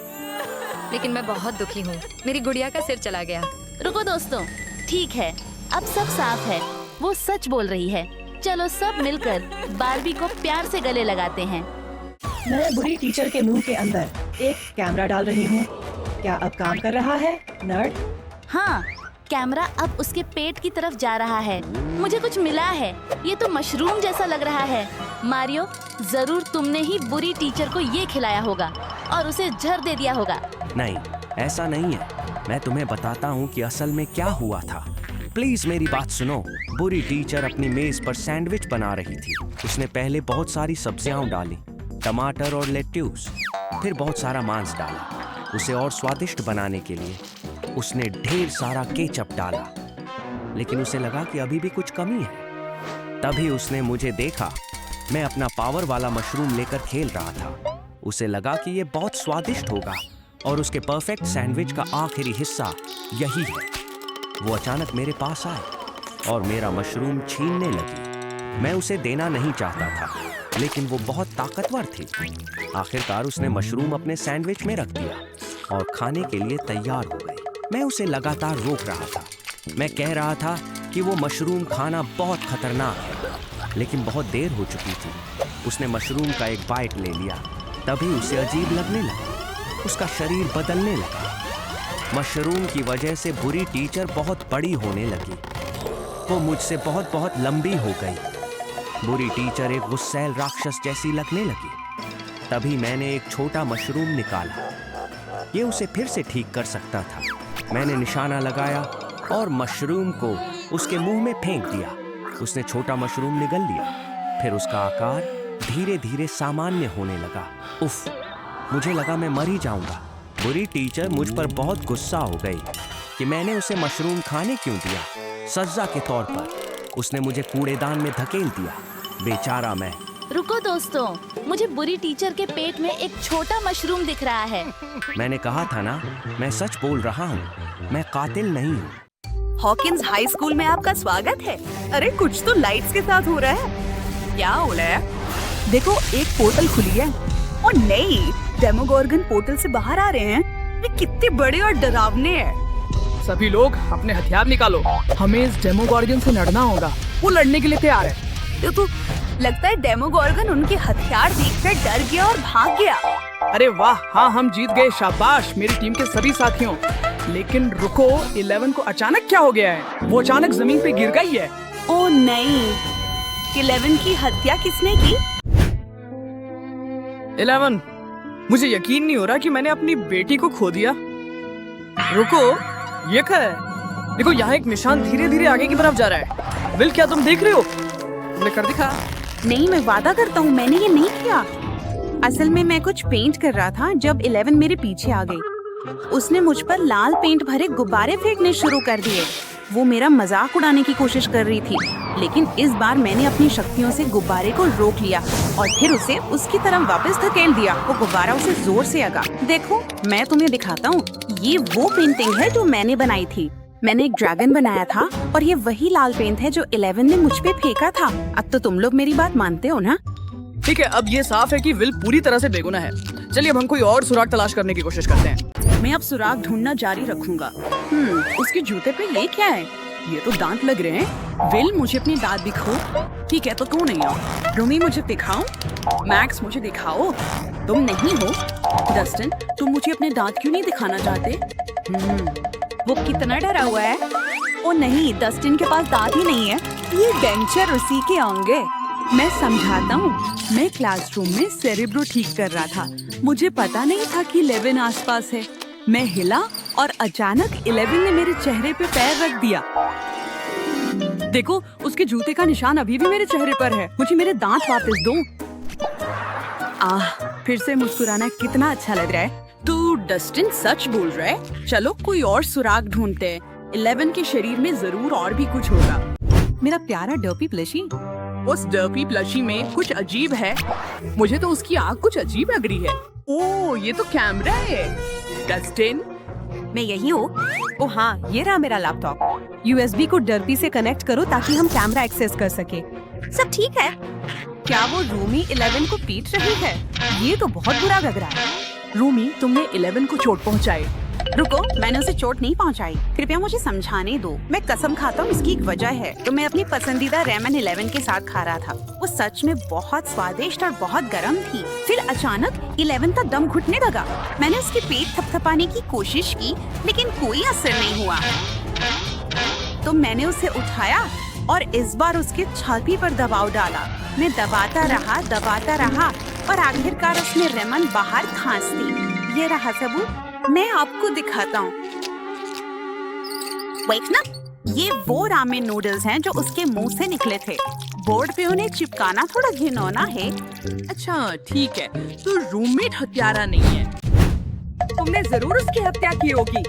लेकिन मैं बहुत दुखी हूँ, मेरी गुड़िया का सिर चला गया। रुको दोस्तों, ठीक है, अब सब साफ है। वो सच बोल रही है। चलो सब मिलकर बारबी को प्यार से गले लगाते हैं। मैं बुरी टीचर के मुंह के अंदर एक कैमरा डाल रही हूँ। क्या अब काम कर रहा है, नर्ड? हाँ, कैमरा अब उसके पेट की तरफ जा रहा है। मुझे कुछ मिला है। ये तो मशरूम जैसा लग रहा है। मारियो, जरूर तुमने ही बुरी टीचर को ये खिलाया होगा और उसे जहर दे दिया होगा। नहीं, ऐसा नहीं है। मैं तुम्हें बताता हूँ कि असल में क्या हुआ था। प्लीज मेरी बात सुनो। बुरी टीचर अपनी मेज पर सैंडविच बना रही थी। उसने पहले बहुत सारी सब्जियां डाली, टमाटर और लेट्यूस, फिर बहुत सारा मांस डाला। उसे और स्वादिष्ट बनाने के लिए उसने ढेर सारा केचप डाला, लेकिन उसे लगा कि अभी भी कुछ कमी है। तभी उसने मुझे देखा। मैं अपना पावर वाला मशरूम लेकर खेल रहा था। उसे लगा कि ये बहुत स्वादिष्ट होगा और उसके परफेक्ट सैंडविच का आखिरी हिस्सा यही है। वो अचानक मेरे पास आए और मेरा मशरूम छीनने लगी। मैं उसे देना नहीं चाहता था, लेकिन वो बहुत ताकतवर थी। आखिरकार उसने मशरूम अपने सैंडविच में रख दिया और खाने के लिए तैयार हो गई। मैं उसे लगातार रोक रहा था। मैं कह रहा था कि वो मशरूम खाना बहुत खतरनाक है, लेकिन बहुत देर हो चुकी थी। उसने मशरूम का एक बाइट ले लिया। तभी उसे अजीब लगने लगा। उसका शरीर बदलने लगा। मशरूम की वजह से बुरी टीचर बहुत बड़ी होने लगी। वो मुझसे बहुत बहुत लंबी हो गई। बुरी टीचर एक गुस्सैल राक्षस जैसी लगने लगी। तभी मैंने एक छोटा मशरूम निकाला। ये उसे फिर से ठीक कर सकता था। मैंने निशाना लगाया और मशरूम को उसके मुंह में फेंक दिया। उसने छोटा मशरूम निगल लिया। फिर उसका आकार धीरे धीरे सामान्य होने लगा। उफ, मुझे लगा मैं मर ही जाऊंगा। बुरी टीचर मुझ पर बहुत गुस्सा हो गई कि मैंने उसे मशरूम खाने क्यों दिया। सजा के तौर पर उसने मुझे कूड़ेदान में धकेल दिया। बेचारा मैं। रुको दोस्तों, मुझे बुरी टीचर के पेट में एक छोटा मशरूम दिख रहा है। मैंने कहा था ना, मैं सच बोल रहा हूँ। मैं कातिल नहीं हूँ। हॉकिंस हाई स्कूल में आपका स्वागत है। अरे कुछ तो लाइट्स के साथ हो रहा है। क्या हो रहा है? देखो, एक पोर्टल खुली है। और नहीं, डेमोगोर्गन पोर्टल से बाहर आ रहे हैं। वे कितने बड़े और डरावने हैं। सभी लोग अपने हथियार निकालो। हमें इस डेमोगोर्गन से लड़ना होगा। वो लड़ने के लिए तैयार है। देखो, लगता है डेमोगोर्गन उनके हथियार देखकर डर गया और भाग गया। अरे वाह, हाँ हम जीत गए। शाबाश मेरी टीम के सभी साथियों। लेकिन रुको, 11 को अचानक क्या हो गया है? वो अचानक जमीन पे गिर गई है। ओह नहीं, 11 की हत्या किसने की? 11, मुझे यकीन नहीं हो रहा कि मैंने अपनी बेटी को खो दिया। रुको, ये क्या है? देखो, यहाँ एक निशान धीरे धीरे आगे की तरफ जा रहा है। विल, क्या तुम देख रहे हो? तुमने कर दिखा? नहीं, मैं वादा करता हूँ मैंने ये नहीं किया। असल में मैं कुछ पेंट कर रहा था जब 11 मेरे पीछे आ गई। उसने मुझ पर लाल पेंट भरे गुब्बारे फेंकने शुरू कर दिए। वो मेरा मजाक उड़ाने की कोशिश कर रही थी, लेकिन इस बार मैंने अपनी शक्तियों से गुब्बारे को रोक लिया और फिर उसे उसकी तरफ वापस धकेल दिया। वो गुब्बारा उसे जोर से लगा। देखो, मैं तुम्हें दिखाता हूँ। ये वो पेंटिंग है जो मैंने बनाई थी। मैंने एक ड्रैगन बनाया था और ये वही लाल पेंट है जो 11 ने मुझ पे फेंका था। अब तो तुम लोग मेरी बात मानते हो ना? ठीक है, अब ये साफ है कि विल पूरी तरह से बेगुनाह है। चलिए अब हम कोई और सुराग तलाश करने की कोशिश करते हैं। मैं अब सुराग ढूंढना जारी रखूंगा। उसके जूते पे ये क्या है? ये तो दांत लग रहे हैं। विल, मुझे अपने दांत दिखाओ। ठीक है, तो क्यों नहीं आओ? रूमी, मुझे दिखाओ। मैक्स, मुझे दिखाओ। तुम नहीं हो। डस्टिन, तुम मुझे अपने दांत क्यों नहीं दिखाना चाहते? वो कितना डरा हुआ है। ओ नहीं, डस्टिन के पास दांत ही नहीं है। ये डेंचर उसी के होंगे। मैं समझाता हूँ। मैं क्लासरूम में सेरेब्रो ठीक कर रहा था। मुझे पता नहीं था कि 11 आसपास है। मैं हिला और अचानक 11 ने मेरे चेहरे पे पैर रख दिया। देखो, उसके जूते का निशान अभी भी मेरे चेहरे पर है। मुझे मेरे दांत वापस दो। फिर से मुस्कुराना कितना अच्छा लग रहा है। तू डस्टिन सच बोल रहा है? चलो कोई और सुराग ढूंढते हैं। 11 के शरीर में जरूर और भी कुछ होगा। मेरा प्यारा डर्पी प्लशी। उस डर्पी प्लशी में कुछ अजीब है। मुझे तो उसकी आँख कुछ अजीब लग रही है। ओह, ये तो कैमरा है। डस्टिन, मैं यही हूँ। ओ हाँ, ये रहा मेरा लैपटॉप। USB को डर्पी से कनेक्ट करो ताकि हम कैमरा एक्सेस कर सके। सब ठीक है। क्या वो रूमी 11 को पीट रही है? ये तो बहुत बुरा लग रहा है। रूमी, तुमने 11 को चोट पहुंचाई। रुको, मैंने उसे चोट नहीं पहुंचाई। कृपया मुझे समझाने दो। मैं कसम खाता हूँ इसकी एक वजह है। तो मैं अपनी पसंदीदा रेमन 11 के साथ खा रहा था। वो सच में बहुत स्वादिष्ट और बहुत गर्म थी। फिर अचानक 11 का दम घुटने लगा। मैंने उसके पेट थपथपाने की कोशिश की, लेकिन कोई असर नहीं हुआ। तो मैंने उसे उठाया और इस बार उसके छाती पर दबाव डाला। मैं दबाता रहा और आखिरकार उसने रेमन बाहर खांस दी। ये रहा सबूत। मैं आपको दिखाता हूँ। वेट ना, ये वो रामेन नूडल्स हैं जो उसके मुंह से निकले थे। बोर्ड पे उन्हें चिपकाना थोड़ा घिनौना है। अच्छा ठीक है, तो रूममेट हत्यारा नहीं है। तुमने जरूर उसकी हत्या की होगी।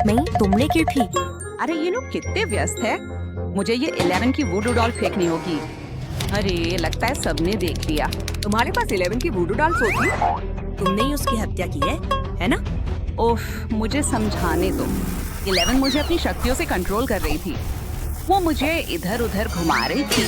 नहीं, तुमने की थी। अरे ये लोग कितने व्यस्त है। मुझे ये 11 की वुडू डॉल फेंकनी होगी। अरे लगता है सबने देख लिया। तुम्हारे पास 11 की वुडू डॉल्स होती? तुमने ही उसकी हत्या की है ना? ओफ, मुझे समझाने दो। 11 मुझे अपनी शक्तियों से कंट्रोल कर रही थी। वो मुझे इधर उधर घुमा रही थी।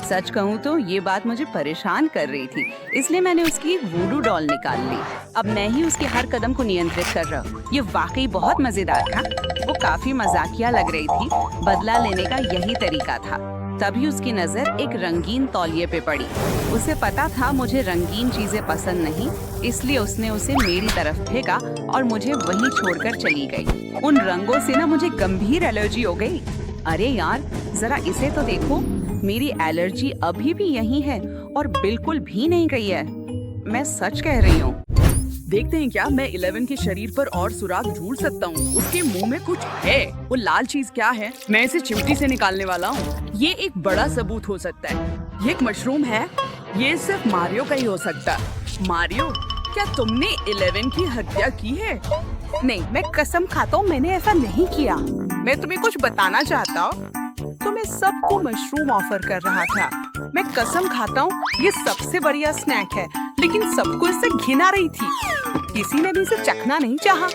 सच कहूँ तो ये बात मुझे परेशान कर रही थी, इसलिए मैंने उसकी एक वुडू डॉल निकाल ली। अब मैं ही उसके हर कदम को नियंत्रित कर रहा हूँ। ये वाकई बहुत मजेदार था। वो काफी मजाकिया लग रही थी। बदला लेने का यही तरीका था। तभी उसकी नजर एक रंगीन तौलिए पे पड़ी। उसे पता था मुझे रंगीन चीजें पसंद नहीं, इसलिए उसने उसे मेरी तरफ फेंका और मुझे वहीं छोड़कर चली गई। उन रंगों से ना मुझे गंभीर एलर्जी हो गई। अरे यार, जरा इसे तो देखो। मेरी एलर्जी अभी भी यहीं है और बिल्कुल भी नहीं गई है। मैं सच कह रही हूँ। देखते हैं क्या मैं 11 के शरीर पर और सुराग ढूंढ सकता हूँ। उसके मुंह में कुछ है। वो लाल चीज क्या है? मैं इसे चिमटी से निकालने वाला हूँ। ये एक बड़ा सबूत हो सकता है। ये एक मशरूम है। ये सिर्फ मारियो का ही हो सकता है। मारियो, क्या तुमने 11 की हत्या की है? नहीं, मैं कसम खाता हूँ मैंने ऐसा नहीं किया। मैं तुम्हें कुछ बताना चाहता हूँ। तो मैं सबको मशरूम ऑफर कर रहा था। मैं कसम खाता हूँ ये सबसे बढ़िया स्नैक है, लेकिन सबको इससे घिन आ रही थी। किसी ने भी इसे चखना नहीं चाहा।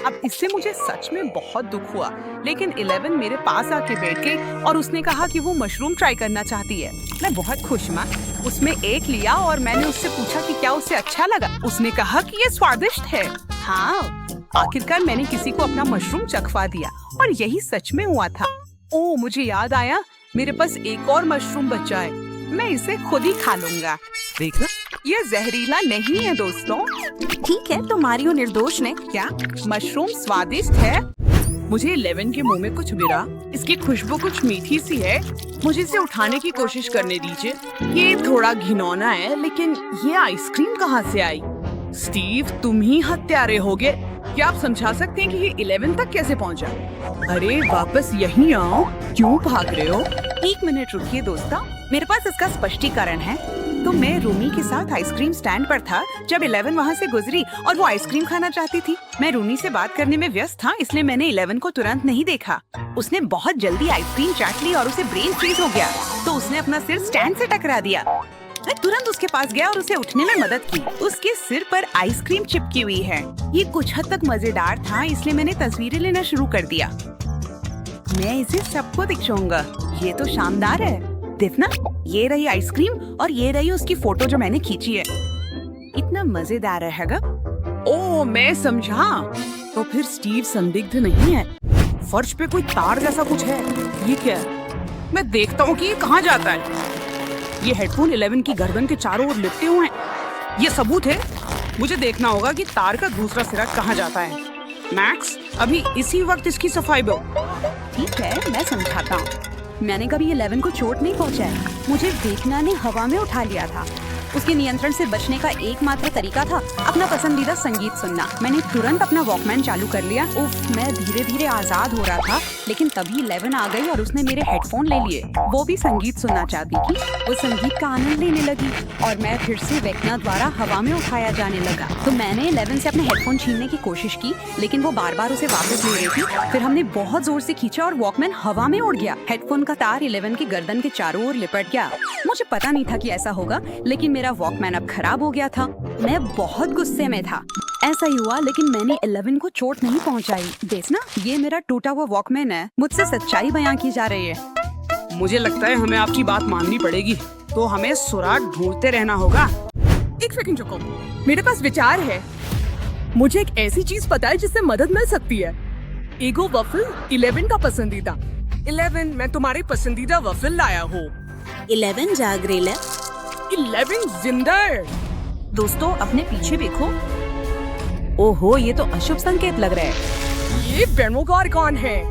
अब इससे मुझे सच में बहुत दुख हुआ, लेकिन 11 मेरे पास आके बैठ गई और उसने कहा कि वो मशरूम ट्राई करना चाहती है। मैं बहुत खुश हुआ। उसमें एक लिया और मैंने उससे पूछा कि क्या उसे अच्छा लगा। उसने कहा कि ये स्वादिष्ट है। हाँ, आखिरकार मैंने किसी को अपना मशरूम चखवा दिया और यही सच में हुआ था। ओह, मुझे याद आया, मेरे पास एक और मशरूम बचा है। मैं इसे खुद ही खा लूंगा। देखो, ये जहरीला नहीं है दोस्तों। ठीक है, तो मारियो निर्दोष ने। क्या मशरूम स्वादिष्ट है? मुझे 11 के मुंह में कुछ गिरा। इसकी खुशबू कुछ मीठी सी है। मुझे इसे उठाने की कोशिश करने दीजिए। ये थोड़ा घिनौना है, लेकिन ये आइसक्रीम कहाँ से आई? स्टीव, तुम ही हत्यारे होगे। क्या आप समझा सकते हैं कि ये 11 तक कैसे पहुंचा? अरे वापस यहीं आओ। क्यों भाग रहे हो? एक मिनट रुकिए दोस्तों, मेरे पास इसका स्पष्टीकरण है। तो मैं रूमी के साथ आइसक्रीम स्टैंड पर था जब 11 वहाँ से गुजरी और वो आइसक्रीम खाना चाहती थी। मैं रूमी से बात करने में व्यस्त था, इसलिए मैंने 11 को तुरंत नहीं देखा। उसने बहुत जल्दी आइसक्रीम चाट ली और उसे ब्रेन फ्रीज हो गया, तो उसने अपना सिर स्टैंड से टकरा दिया। मैं तुरंत उसके पास गया और उसे उठने में मदद की। उसके सिर पर आइसक्रीम चिपकी हुई है। ये कुछ हद तक मजेदार था, इसलिए मैंने तस्वीरें लेना शुरू कर दिया। मैं इसे सबको दिखाऊंगा। ये तो शानदार है। देखना, ये रही आइसक्रीम और ये रही उसकी फोटो जो मैंने खींची है। इतना मजेदार रहेगा। ओह, मैं समझा। तो फिर स्टीव संदिग्ध नहीं है। फर्श पे कोई तार जैसा कुछ है। ये क्या है? मैं देखता हूँ कि ये कहाँ जाता है। ये हेडफोन 11 की गर्दन के चारों ओर लिपटे हुए हैं। ये सबूत है। मुझे देखना होगा कि तार का दूसरा सिरा कहाँ जाता है। मैक्स, अभी इसी वक्त इसकी सफाई दो। ठीक है, मैं समझाता हूँ। मैंने कभी 11 को चोट नहीं पहुंचाई। मुझे देखना ने हवा में उठा लिया था। उसके नियंत्रण से बचने का एकमात्र तरीका था अपना पसंदीदा संगीत सुनना। मैंने तुरंत अपना वॉकमैन चालू कर लिया। उफ, मैं धीरे धीरे आजाद हो रहा था, लेकिन तभी 11 आ गई और उसने मेरे हेडफोन ले लिए। वो भी संगीत सुनना चाहती थी। वो संगीत का आनंद लेने लगी और मैं फिर से वेकना द्वारा हवा में उठाया जाने लगा। तो मैंने 11 से अपने हेडफोन छीनने की कोशिश की, लेकिन वो बार बार उसे वापस ले रही थी। फिर हमने बहुत जोर से खींचा और वॉकमैन हवा में उड़ गया। हेडफोन का तार 11 की गर्दन के चारों ओर लिपट गया। मुझे पता नहीं था कि ऐसा होगा, लेकिन मेरा वॉकमैन अब खराब हो गया था। मैं बहुत गुस्से में था। ऐसा ही हुआ, लेकिन मैंने 11 को चोट नहीं पहुंचाई। देखना, ये मेरा टूटा हुआ वॉकमैन है। मुझसे सच्चाई बयां की जा रही है। मुझे लगता है हमें आपकी बात माननी पड़ेगी, तो हमें सुराग ढूंढते रहना होगा। एक सेकंड रुको, मेरे पास विचार है। मुझे एक ऐसी चीज पता है जिससे मदद मिल सकती है। ईगो वफल 11 का पसंदीदा। 11, मैं तुम्हारी पसंदीदा वफल लाया हूँ। 11 जाग रही है। 11 जिंदा है। दोस्तों, अपने पीछे देखो। ओहो, ये तो अशुभ संकेत लग रहा है। ये बेमोगार कौन है?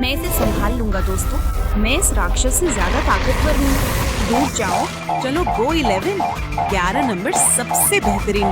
मैं इसे संभाल लूंगा दोस्तों। मैं इस राक्षस से ज्यादा ताकतवर हूँ। दूर जाओ। चलो गो 11। 11 नंबर सबसे बेहतरीन